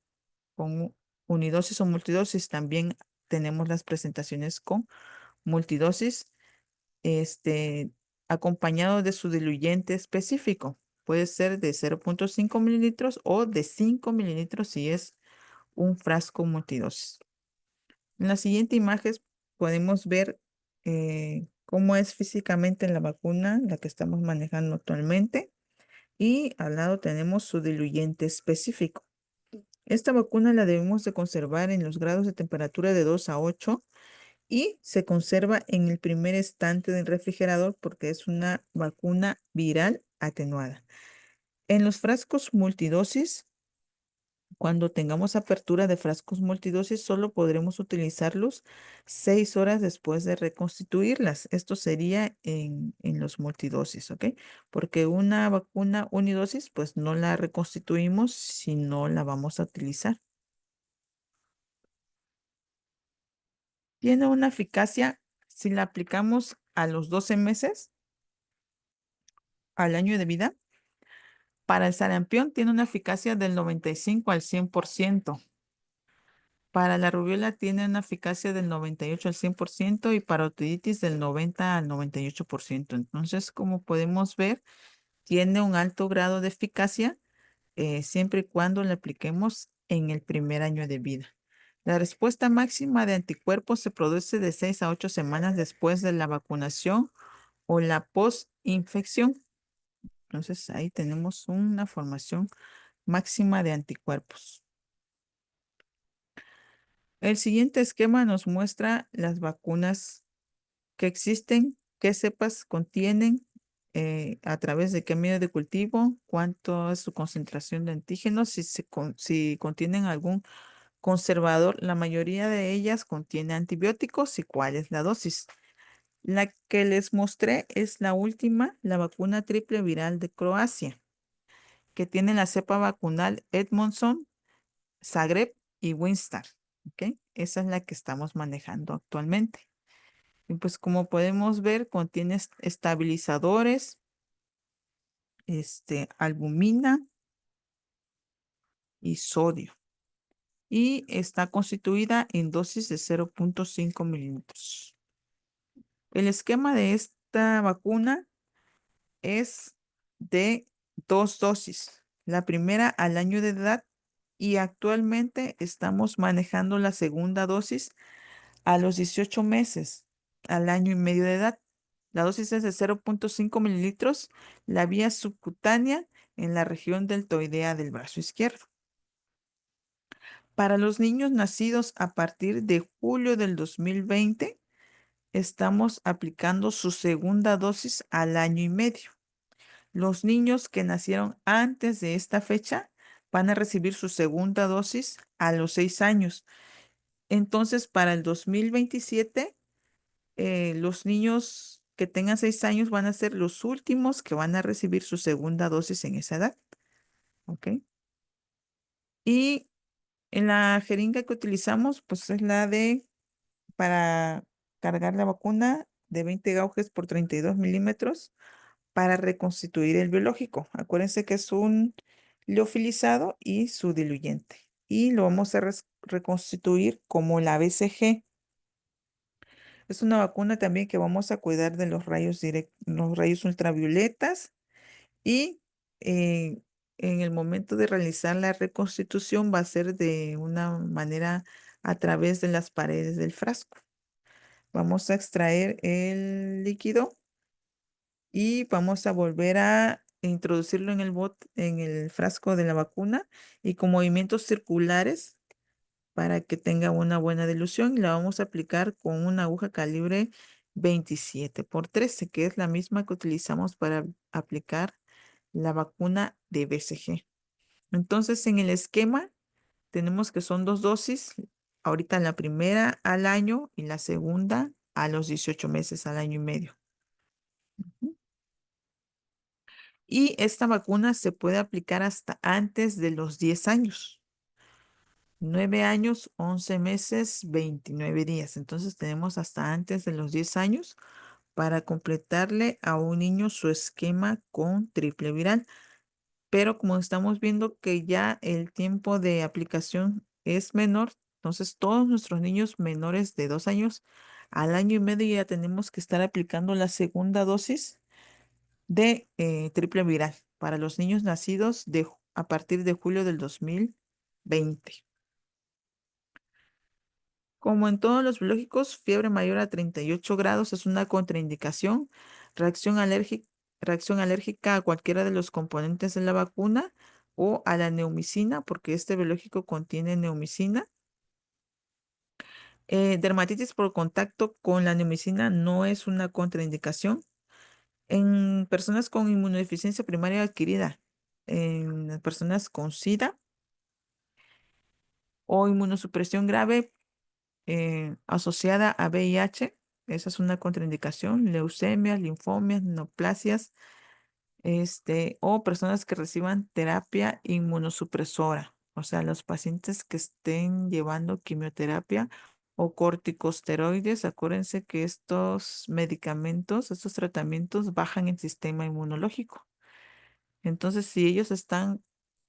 con unidosis o multidosis. También tenemos las presentaciones con multidosis, este, acompañado de su diluyente específico. Puede ser de 0.5 mililitros o de 5 mililitros si es un frasco multidosis. En la siguiente imagen podemos ver cómo es físicamente la vacuna, la que estamos manejando actualmente. Y al lado tenemos su diluyente específico. Esta vacuna la debemos de conservar en los grados de temperatura de 2 a 8 y se conserva en el primer estante del refrigerador porque es una vacuna viral atenuada. En los frascos multidosis, cuando tengamos apertura de frascos multidosis, solo podremos utilizarlos 6 horas después de reconstituirlas. Esto sería en los multidosis, ¿ok? Porque una vacuna unidosis, pues no la reconstituimos si no la vamos a utilizar. Tiene una eficacia si la aplicamos a los 12 meses, al año de vida. Para el sarampión tiene una eficacia del 95 al 100%. Para la rubiola tiene una eficacia del 98 al 100% y para otitis del 90 al 98%. Entonces, como podemos ver, tiene un alto grado de eficacia siempre y cuando la apliquemos en el primer año de vida. La respuesta máxima de anticuerpos se produce de 6 a 8 semanas después de la vacunación o la post-infección. Entonces, ahí tenemos una formación máxima de anticuerpos. El siguiente esquema nos muestra las vacunas que existen, qué cepas contienen, a través de qué medio de cultivo, cuánto es su concentración de antígenos, si contienen algún conservador. La mayoría de ellas contiene antibióticos y cuál es la dosis. La que les mostré es la última, la vacuna triple viral de Croacia, que tiene la cepa vacunal Edmondson, Zagreb y Winstar. ¿Ok? Esa es la que estamos manejando actualmente. Y pues como podemos ver, contiene estabilizadores, albumina y sodio. Y está constituida en dosis de 0.5 mililitros. El esquema de esta vacuna es de 2 dosis. La primera al año de edad y actualmente estamos manejando la segunda dosis a los 18 meses, al año y medio de edad. La dosis es de 0.5 mililitros, la vía subcutánea en la región deltoidea del brazo izquierdo. Para los niños nacidos a partir de julio del 2020, estamos aplicando su segunda dosis al año y medio. Los niños que nacieron antes de esta fecha van a recibir su segunda dosis a los 6 años. Entonces, para el 2027, los niños que tengan 6 años van a ser los últimos que van a recibir su segunda dosis en esa edad. ¿Ok? Y en la jeringa que utilizamos, pues es la para cargar la vacuna de 20 gauges por 32 milímetros para reconstituir el biológico. Acuérdense que es un liofilizado y su diluyente. Y lo vamos a reconstituir como la BCG. Es una vacuna también que vamos a cuidar de los rayos ultravioletas y en el momento de realizar la reconstitución va a ser de una manera a través de las paredes del frasco. Vamos a extraer el líquido y vamos a volver a introducirlo en en el frasco de la vacuna y con movimientos circulares para que tenga una buena dilución y la vamos a aplicar con una aguja calibre 27x13, que es la misma que utilizamos para aplicar la vacuna de BCG. Entonces, en el esquema tenemos que son 2 dosis. Ahorita la primera al año y la segunda a los 18 meses, al año y medio. Ujú. Y esta vacuna se puede aplicar hasta antes de los 10 años. 9 años, 11 meses, 29 días. Entonces tenemos hasta antes de los 10 años para completarle a un niño su esquema con triple viral. Pero como estamos viendo que ya el tiempo de aplicación es menor, entonces todos nuestros niños menores de 2 años al año y medio ya tenemos que estar aplicando la segunda dosis de triple viral para los niños nacidos a partir de julio del 2020. Como en todos los biológicos, fiebre mayor a 38 grados es una contraindicación, reacción alérgica a cualquiera de los componentes de la vacuna o a la neumicina, porque este biológico contiene neumicina. Dermatitis por contacto con la neumicina no es una contraindicación. En personas con inmunodeficiencia primaria adquirida, en personas con SIDA o inmunosupresión grave asociada a VIH, esa es una contraindicación, leucemias, linfomias, neoplasias, o personas que reciban terapia inmunosupresora, o sea, los pacientes que estén llevando quimioterapia o corticosteroides, acuérdense que estos medicamentos, estos tratamientos bajan el sistema inmunológico. Entonces, si ellos están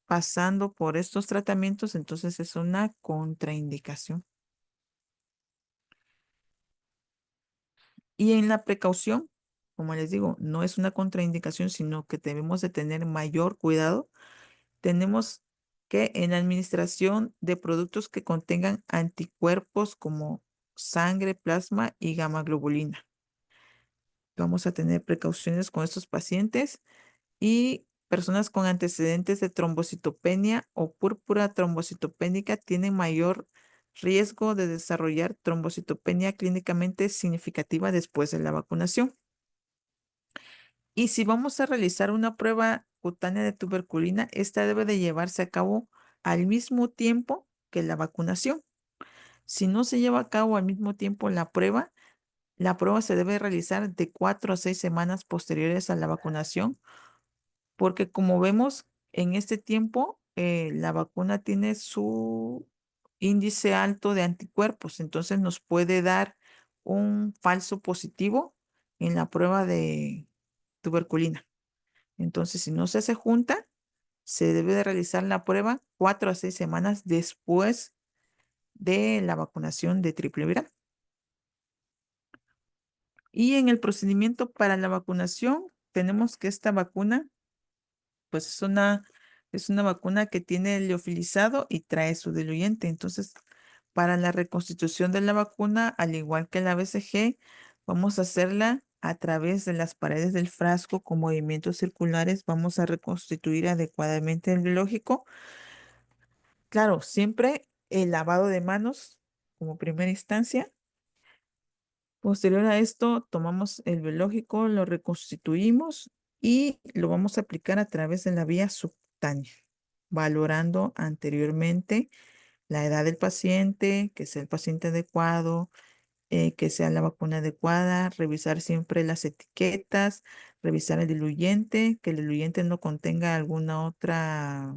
pasando por estos tratamientos, entonces es una contraindicación. Y en la precaución, como les digo, no es una contraindicación, sino que debemos de tener mayor cuidado. Tenemos que en la administración de productos que contengan anticuerpos como sangre, plasma y gamma globulina. Vamos a tener precauciones con estos pacientes y personas con antecedentes de trombocitopenia o púrpura trombocitopénica tienen mayor riesgo de desarrollar trombocitopenia clínicamente significativa después de la vacunación. Y si vamos a realizar una prueba cutánea de tuberculina, esta debe de llevarse a cabo al mismo tiempo que la vacunación. Si no se lleva a cabo al mismo tiempo la prueba se debe realizar de 4 a 6 semanas posteriores a la vacunación, porque como vemos en este tiempo, la vacuna tiene su índice alto de anticuerpos, entonces nos puede dar un falso positivo en la prueba de tuberculina. Entonces, si no se hace junta, se debe de realizar la prueba 4 a 6 semanas después de la vacunación de triple viral. Y en el procedimiento para la vacunación, tenemos que esta vacuna, pues es una vacuna que tiene el liofilizado y trae su diluyente. Entonces, para la reconstitución de la vacuna, al igual que la BCG, vamos a hacerla a través de las paredes del frasco con movimientos circulares. Vamos a reconstituir adecuadamente el biológico. Claro, siempre el lavado de manos como primera instancia. Posterior a esto, tomamos el biológico, lo reconstituimos y lo vamos a aplicar a través de la vía subcutánea, valorando anteriormente la edad del paciente, que sea el paciente adecuado, que sea la vacuna adecuada, revisar siempre las etiquetas, revisar el diluyente, que el diluyente no contenga alguna otra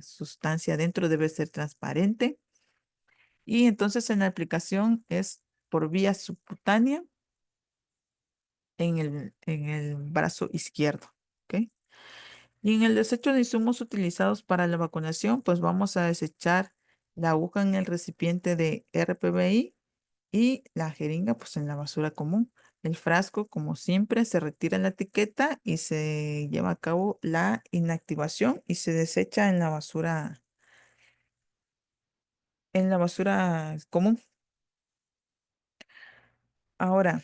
sustancia dentro, debe ser transparente. Y entonces en la aplicación es por vía subcutánea en el brazo izquierdo. ¿Ok? Y en el desecho de insumos utilizados para la vacunación, pues vamos a desechar la aguja en el recipiente de RPBI y la jeringa pues en la basura común. el frasco, como siempre, se retira la etiqueta y se lleva a cabo la inactivación y se desecha en la basura común. Ahora,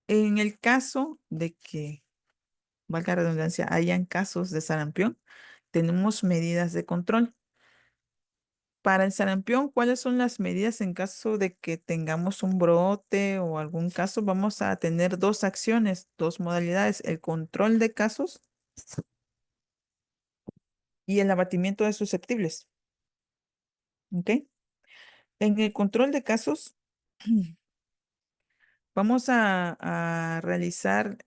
en el caso de que, valga la redundancia, hayan casos de sarampión, tenemos medidas de control. Para el sarampión, ¿cuáles son las medidas en caso de que tengamos un brote o algún caso? Vamos a tener dos acciones, dos modalidades, el control de casos y el abatimiento de susceptibles. ¿Ok? En el control de casos, vamos a realizar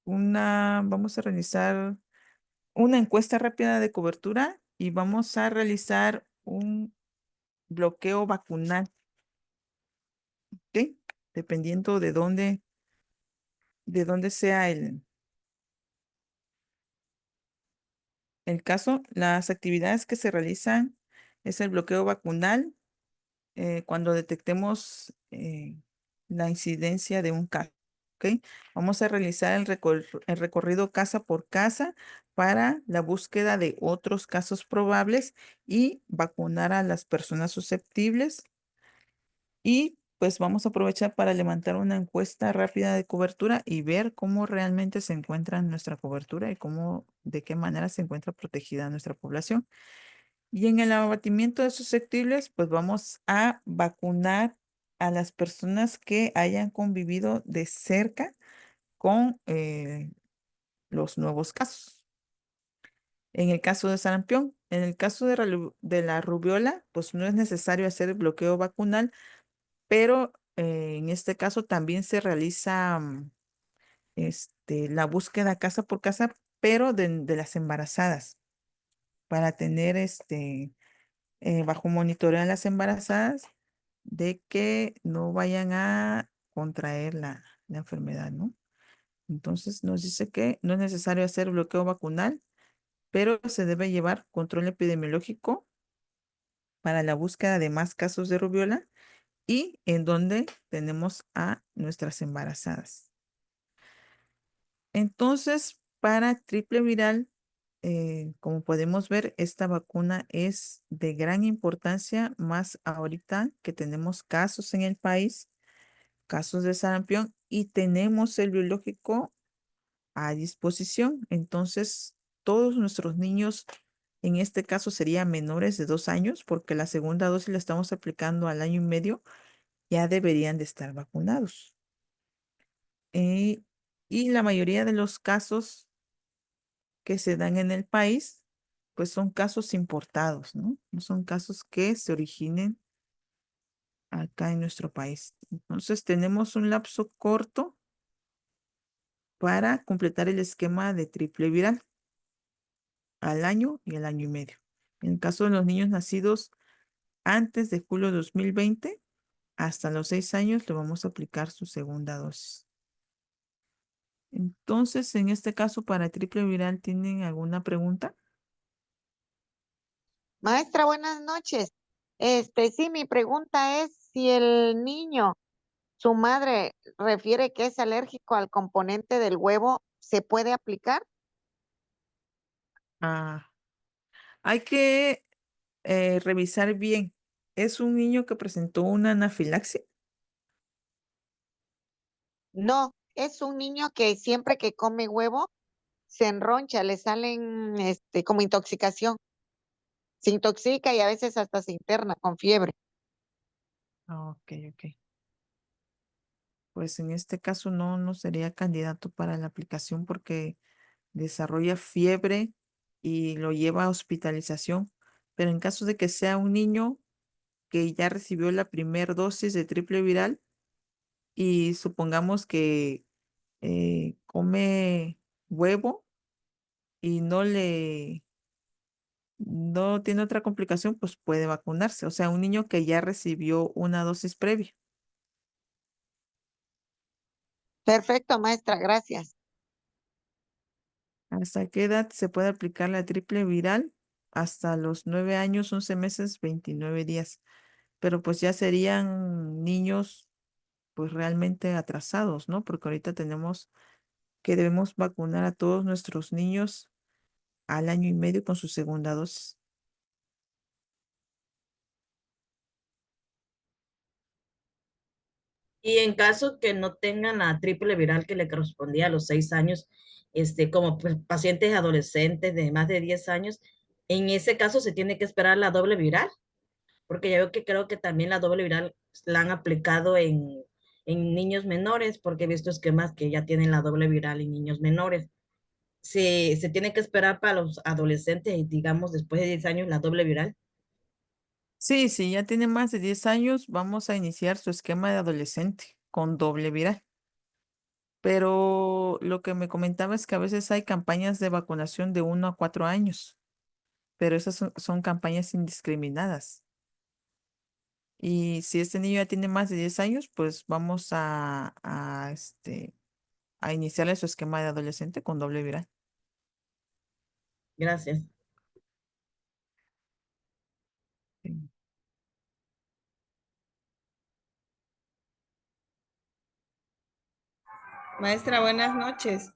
vamos a realizar una encuesta rápida de cobertura y vamos a realizar un bloqueo vacunal, ¿ok? Dependiendo de dónde sea el caso, las actividades que se realizan es el bloqueo vacunal cuando detectemos la incidencia de un caso. ¿Ok? Vamos a realizar el recorrido casa por casa para la búsqueda de otros casos probables y vacunar a las personas susceptibles. Y pues vamos a aprovechar para levantar una encuesta rápida de cobertura y ver cómo realmente se encuentra nuestra cobertura y de qué manera se encuentra protegida nuestra población. Y en el abatimiento de susceptibles, pues vamos a vacunar a las personas que hayan convivido de cerca con los nuevos casos. En el caso de sarampión, en el caso de la rubiola, pues no es necesario hacer el bloqueo vacunal, pero en este caso también se realiza la búsqueda casa por casa, pero de las embarazadas, para tener bajo monitoreo a las embarazadas de que no vayan a contraer la enfermedad, ¿no? Entonces nos dice que no es necesario hacer bloqueo vacunal, pero se debe llevar control epidemiológico para la búsqueda de más casos de rubiola y en donde tenemos a nuestras embarazadas. Entonces, para triple viral, como podemos ver, esta vacuna es de gran importancia, más ahorita que tenemos casos en el país, casos de sarampión, y tenemos el biológico a disposición. Entonces, todos nuestros niños, en este caso serían menores de 2 años, porque la segunda dosis la estamos aplicando al año y medio, ya deberían de estar vacunados. Eh, y la mayoría de los casos que se dan en el país, pues son casos importados, ¿no? No son casos que se originen acá en nuestro país. Entonces tenemos un lapso corto para completar el esquema de triple viral al año y al año y medio. En el caso de los niños nacidos antes de julio de 2020, hasta los 6 años le vamos a aplicar su segunda dosis. Entonces, en este caso, para triple viral, ¿tienen alguna pregunta? Maestra, buenas noches. Sí, mi pregunta es si el niño, su madre refiere que es alérgico al componente del huevo, ¿se puede aplicar? Ah, hay que revisar bien. ¿Es un niño que presentó una anafilaxia? No, es un niño que siempre que come huevo se enroncha, le salen como intoxicación. Se intoxica y a veces hasta se interna con fiebre. Ah, ok, ok. Pues en este caso no sería candidato para la aplicación porque desarrolla fiebre y lo lleva a hospitalización. Pero en caso de que sea un niño que ya recibió la primera dosis de triple viral y supongamos que come huevo y no tiene otra complicación, pues puede vacunarse. O sea, un niño que ya recibió una dosis previa. Perfecto, maestra, gracias. ¿Hasta qué edad se puede aplicar la triple viral? Hasta los 9 años, 11 meses, 29 días. pero pues ya serían niños pues realmente atrasados, ¿no? Porque ahorita tenemos que debemos vacunar a todos nuestros niños al año y medio con su segunda dosis. Y en caso que no tengan la triple viral que le correspondía a los 6 años, como pues, pacientes adolescentes de más de 10 años, en ese caso se tiene que esperar la doble viral, porque ya veo que creo que también la doble viral la han aplicado en niños menores, porque he visto esquemas que ya tienen la doble viral en niños menores. Se tiene que esperar para los adolescentes y digamos después de 10 años la doble viral. Sí, sí, ya tiene más de 10 años, vamos a iniciar su esquema de adolescente con doble viral. Pero lo que me comentaba es que a veces hay campañas de vacunación de 1 a 4 años, pero esas son campañas indiscriminadas. Y si este niño ya tiene más de 10 años, pues vamos a iniciarle su esquema de adolescente con doble viral. Gracias. Sí, Maestra, buenas noches. sí,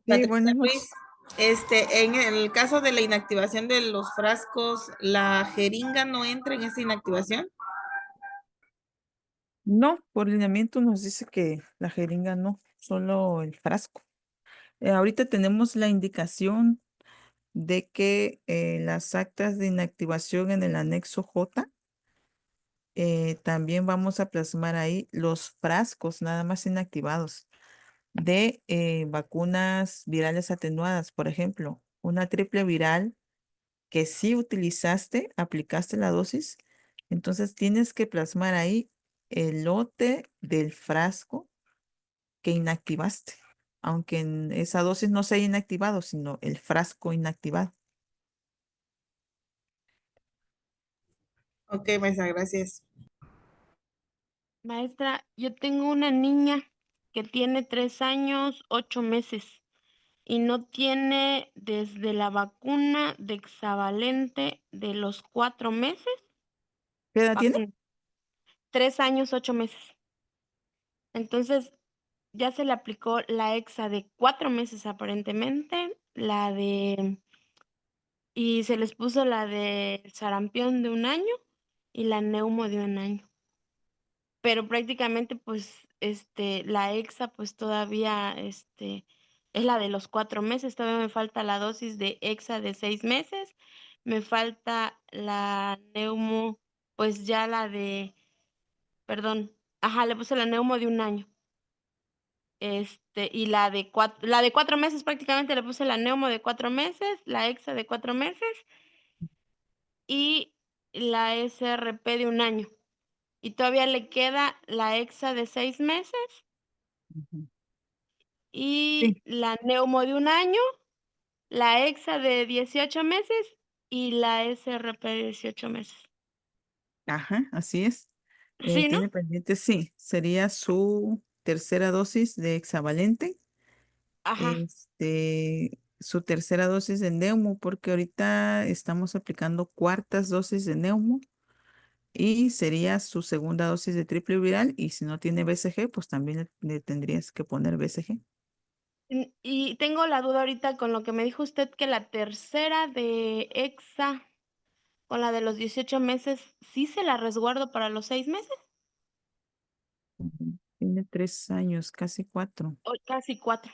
Patricia buenas Ruiz, noches. en el caso de la inactivación de los frascos, ¿la jeringa no entra en esa inactivación? No, por lineamiento nos dice que la jeringa no, solo el frasco. Ahorita tenemos la indicación de que las actas de inactivación en el anexo J, también vamos a plasmar ahí los frascos nada más inactivados de vacunas virales atenuadas. Por ejemplo, una triple viral que sí utilizaste, aplicaste la dosis, entonces tienes que plasmar ahí el lote del frasco que inactivaste, aunque en esa dosis no se haya inactivado, sino el frasco inactivado. Ok, maestra, gracias. Maestra, yo tengo una niña que tiene 3 años, 8 meses y no tiene desde la vacuna de hexavalente de los 4 meses. ¿Qué edad tiene? Vacuna. 3 años, 8 meses. Entonces, ya se le aplicó la hexa de 4 meses aparentemente, y se les puso la de sarampión de 1 año y la neumo de 1 año. Pero prácticamente, pues, la hexa, pues todavía, es la de los 4 meses. Todavía me falta la dosis de hexa de 6 meses. Me falta la neumo, pues ya perdón, ajá, le puse la neumo de 1 año. Y la de 4 meses prácticamente le puse la neumo de 4 meses, la hexa de 4 meses y la SRP de 1 año. Y todavía le queda la hexa de 6 meses Ujú. y Sí, la neumo de 1 año, la hexa de 18 meses y la SRP de 18 meses. ajá, así es. ¿Sí, no? Tiene pendiente, sí, sería su tercera dosis de hexavalente, Ajá. su tercera dosis de neumo, porque ahorita estamos aplicando cuartas dosis de neumo y sería su segunda dosis de triple viral y si no tiene BCG, pues también le tendrías que poner BCG. Y tengo la duda ahorita con lo que me dijo usted que la tercera de hexa con la de los 18 meses, ¿sí se la resguardo para los 6 meses? Ujú. Tiene 3 años, casi 4, O casi 4.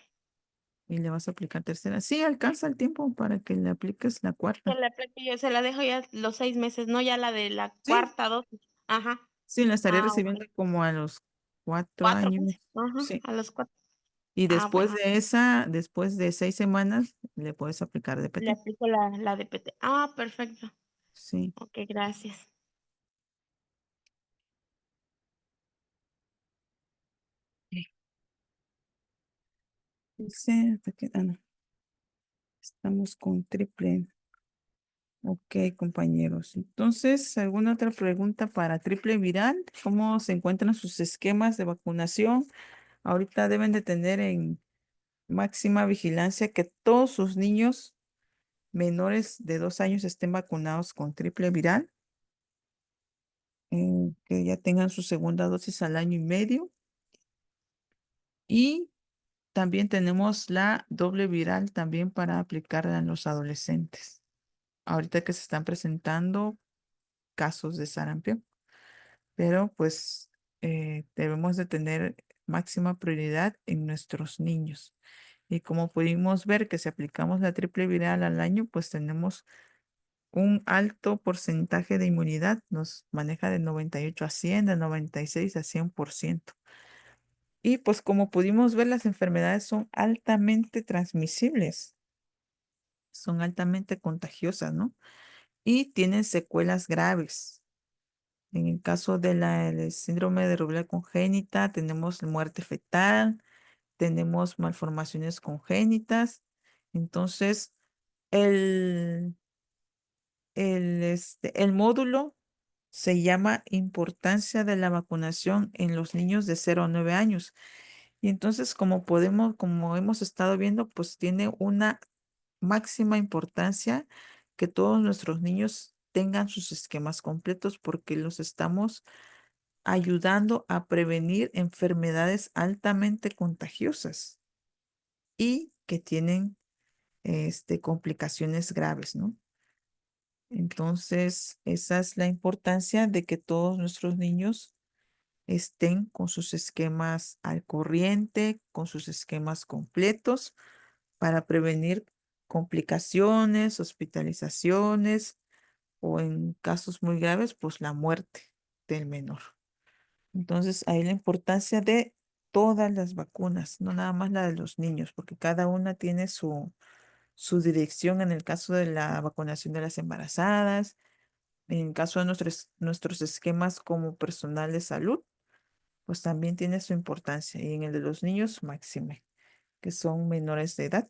y le vas a aplicar tercera. Sí, alcanza el tiempo para que le apliques la Se cuarta. la aplico yo, se la dejo ya los 6 meses, no ya la de la Sí, cuarta dosis. Ajá. sí, la estaría Ok. recibiendo como a los 4 años. 4 meses. Ajá, Sí. a los 4. Y Bueno, después de 6 semanas, le puedes aplicar le DPT. aplico la DPT. Perfecto. Sí. Ok, gracias. Dice, no, estamos con triple. Ok, compañeros. Entonces, ¿alguna otra pregunta para triple viral? ¿Cómo se encuentran sus esquemas de vacunación? Ahorita deben de tener en máxima vigilancia que todos sus niños menores de 2 años estén vacunados con triple viral. que ya tengan su segunda dosis al año y medio. Y también tenemos la doble viral también para aplicarla en los adolescentes. Ahorita que se están presentando casos de sarampión, pero pues debemos de tener máxima prioridad en nuestros niños. Y como pudimos ver que si aplicamos la triple viral al año, pues tenemos un alto porcentaje de inmunidad, nos maneja de 98 a 100, de 96 a 100%. Y pues como pudimos ver, las enfermedades son altamente transmisibles, son altamente contagiosas, ¿no? Y tienen secuelas graves. En el caso de del síndrome de rubella congénita, tenemos muerte fetal, tenemos malformaciones congénitas. Entonces, el, el módulo se llama Importancia de la vacunación en los niños de 0 a 9 años. Y entonces, como hemos estado viendo, pues tiene una máxima importancia que todos nuestros niños tengan sus esquemas completos porque los estamos ayudando a prevenir enfermedades altamente contagiosas y que tienen complicaciones graves, ¿no? Entonces, esa es la importancia de que todos nuestros niños estén con sus esquemas al corriente, con sus esquemas completos para prevenir complicaciones, hospitalizaciones o en casos muy graves, pues la muerte del menor. Entonces, ahí la importancia de todas las vacunas, no nada más la de los niños, porque cada una tiene su dirección en el caso de la vacunación de las embarazadas, en el caso de nuestros esquemas como personal de salud, pues también tiene su importancia. Y en el de los niños, máxime, que son menores de edad.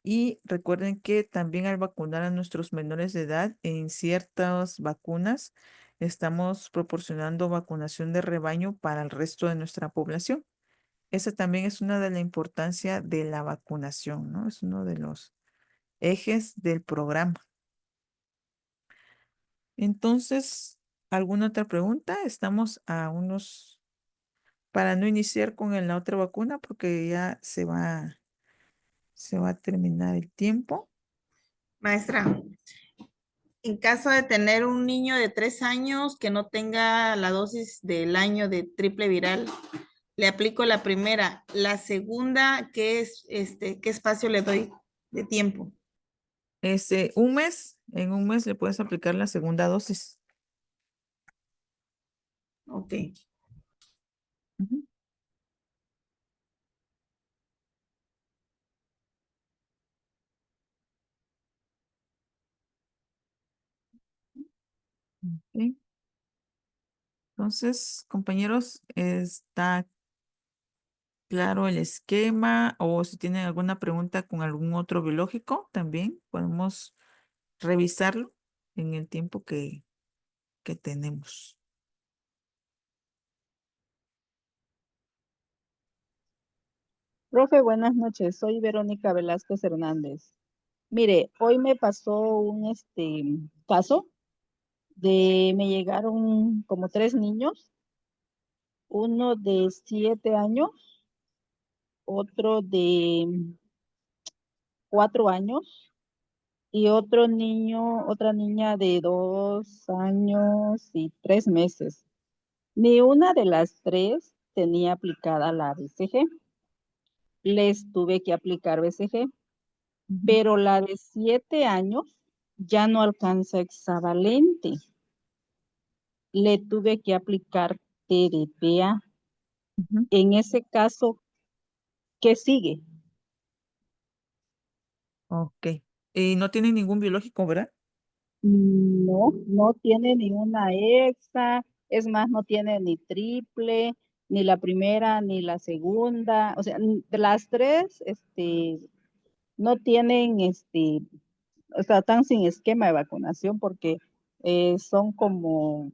Y recuerden que también al vacunar a nuestros menores de edad en ciertas vacunas, estamos proporcionando vacunación de rebaño para el resto de nuestra población. Esa también es una de la importancia de la vacunación, ¿no? Es uno de los ejes del programa. Entonces, ¿alguna otra pregunta? Estamos a para no iniciar con la otra vacuna, porque ya se va a terminar el tiempo. Maestra, en caso de tener un niño de 3 años que no tenga la dosis del año de triple viral, le aplico la primera. La segunda, ¿qué espacio le doy de tiempo? En un mes le puedes aplicar la segunda dosis. Ok. Ujú. Ok. Entonces, compañeros, ¿está claro el esquema? O si tienen alguna pregunta con algún otro biológico, también podemos revisarlo en el tiempo que tenemos. Profe, buenas noches. Soy Verónica Velázquez Hernández. Mire, hoy me pasó un caso me llegaron como 3 niños, uno de 7 años, otro de 4 años y otra niña de 2 años y 3 meses. Ni una de las tres tenía aplicada la BCG. Les tuve que aplicar BCG. Pero la de 7 años ya no alcanza hexavalente. Le tuve que aplicar TDPA. Ujú. En ese caso, ¿qué sigue? Ok. Y no tienen ningún biológico, ¿verdad? No, no tiene ninguna hexa, es más, no tiene ni triple, ni la primera, ni la segunda. O sea, de las tres, no tienen, o sea, están sin esquema de vacunación porque son como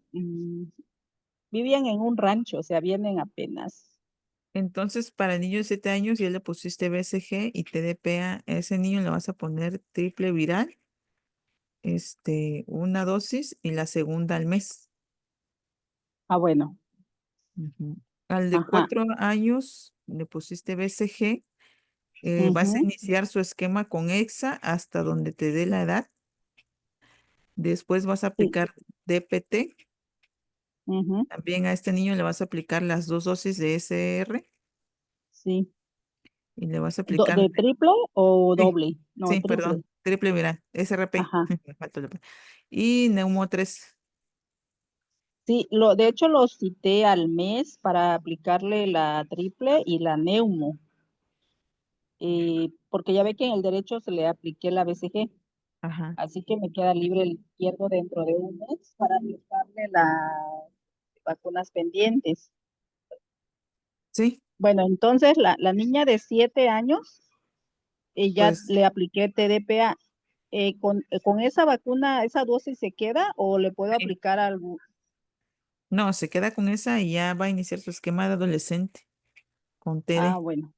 vivían en un rancho, o sea, vienen apenas. Entonces, para el niño de 7 años ya le pusiste BCG y TDPA. A ese niño le vas a poner triple viral, una dosis y la segunda al mes. Ah, bueno. Ujú. Al de Ajá. 4 años le pusiste BCG. Vas a Ujú, iniciar su esquema con EXA hasta donde te dé la edad. Después vas a sí. aplicar DPT. Ujú, También a este niño le vas a aplicar las 2 dosis de SR sí. y le vas a aplicar, ¿De triple o sí, doble? No, sí, triple. perdón, triple viral, SRP. Ajá. Me faltó el P. Y Neumo 3. Sí, de hecho lo cité al mes para aplicarle la triple y la neumo, porque ya ve que en el derecho se le apliqué la BCG, Ajá. así que me queda libre el izquierdo dentro de un mes para aplicarle las vacunas pendientes. Sí, Bueno, entonces la niña de 7 años, ya pues le apliqué TDPA. ¿Con esa vacuna, esa dosis se queda o le puedo sí. aplicar algo? No, se queda con esa y ya va a iniciar su esquema de adolescente con Ah, TD, bueno,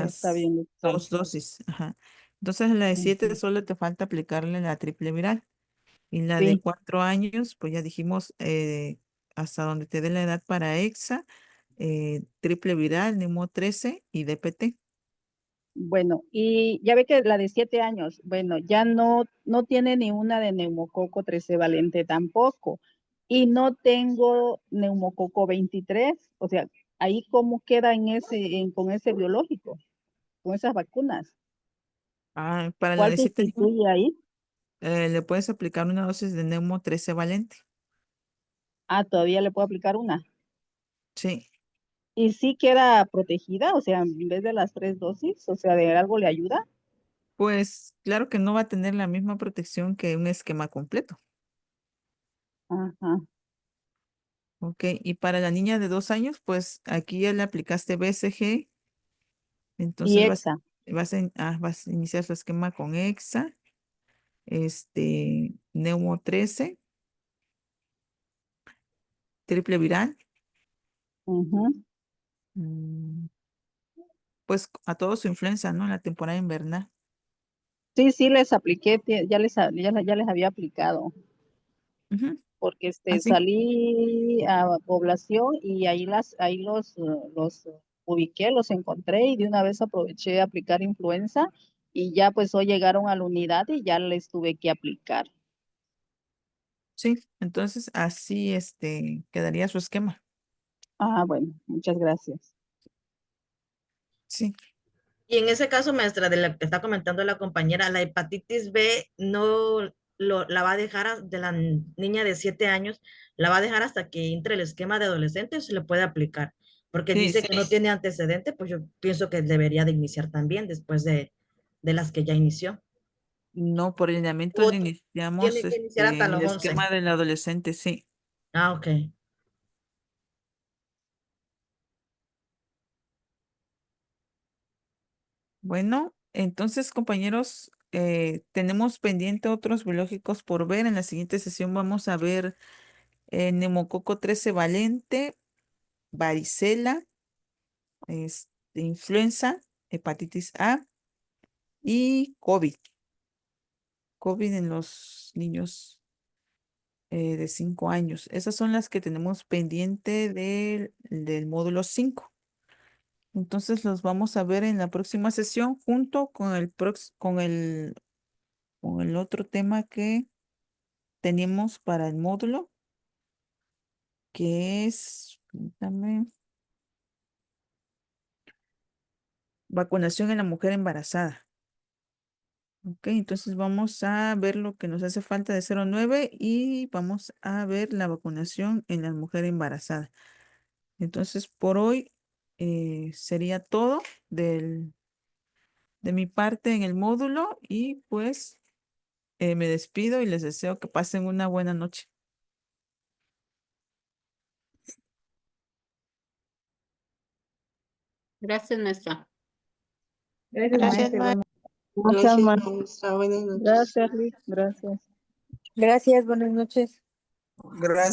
está las bien, está. 2 dosis. Ajá. Entonces, la de 7 Ujú. solo te falta aplicarle la triple viral. Y la de Sí. 4 años, pues ya dijimos, hasta donde te dé la edad para EXA, triple viral, Nemo 13 y DPT. Bueno, y ya ve que la de 7 años, bueno, ya no tiene ni una de neumococo 13 valente tampoco. Y no tengo neumococo 23, o sea, ahí cómo queda con ese biológico, con esas vacunas. Para la ¿Cuál de 7 años, sustituye ahí? le puedes aplicar una dosis de Neumo 13 valente. Ah, todavía le puedo aplicar una. Sí, Y sí queda protegida, o sea, en vez de las 3 dosis, o sea, ¿de algo le ayuda? pues claro que no va a tener la misma protección que un esquema completo. Ajá. Ok, y para la niña de 2 años, pues aquí ya le aplicaste BCG, Y entonces EXA. vas a iniciar su esquema con EXA, Neumo 13, triple viral, Ujú. mm, pues a todo su influenza, ¿no? En la temporada invernal. Sí, sí les apliqué, ya les había aplicado, Ujú. porque Así, salí a población y ahí los ubiqué, los encontré y de una vez aproveché a aplicar influenza y ya pues hoy llegaron a la unidad y ya les tuve que aplicar. sí, entonces así quedaría su esquema. Ah, bueno, muchas gracias. Sí, Y en ese caso, maestra, de la que está comentando la compañera, la hepatitis B no la va a dejar de la niña de 7 años, la va a dejar hasta que entre el esquema de adolescente o se le puede aplicar. Porque sí, dice sí. que no tiene antecedente, pues yo pienso que debería de iniciar también después de las que ya inició. No, por lineamiento O le iniciamos tiene que iniciar hasta en el los 11. esquema del adolescente, sí. Ah, ok. Bueno, entonces, compañeros, tenemos pendiente otros biológicos por ver. En la siguiente sesión vamos a ver neumococo 13 valente, varicela, influenza, hepatitis A y COVID. COVID en los niños de 5 años. Esas son las que tenemos pendiente del módulo 5. Entonces los vamos a ver en la próxima sesión junto con con el otro tema que tenemos para el módulo, que es, permítame, vacunación en la mujer embarazada. Ok, entonces vamos a ver lo que nos hace falta de 0 a 9 y vamos a ver la vacunación en la mujer embarazada. Entonces, por hoy sería todo de mi parte en el módulo y pues me despido y les deseo que pasen una buena noche. Gracias, maestra. Gracias, Gracias, maestra. maestra. Gracias, Gracias, maestra. Buenas noches. Gracias, Liz. Gracias. Gracias, buenas noches. Gracias.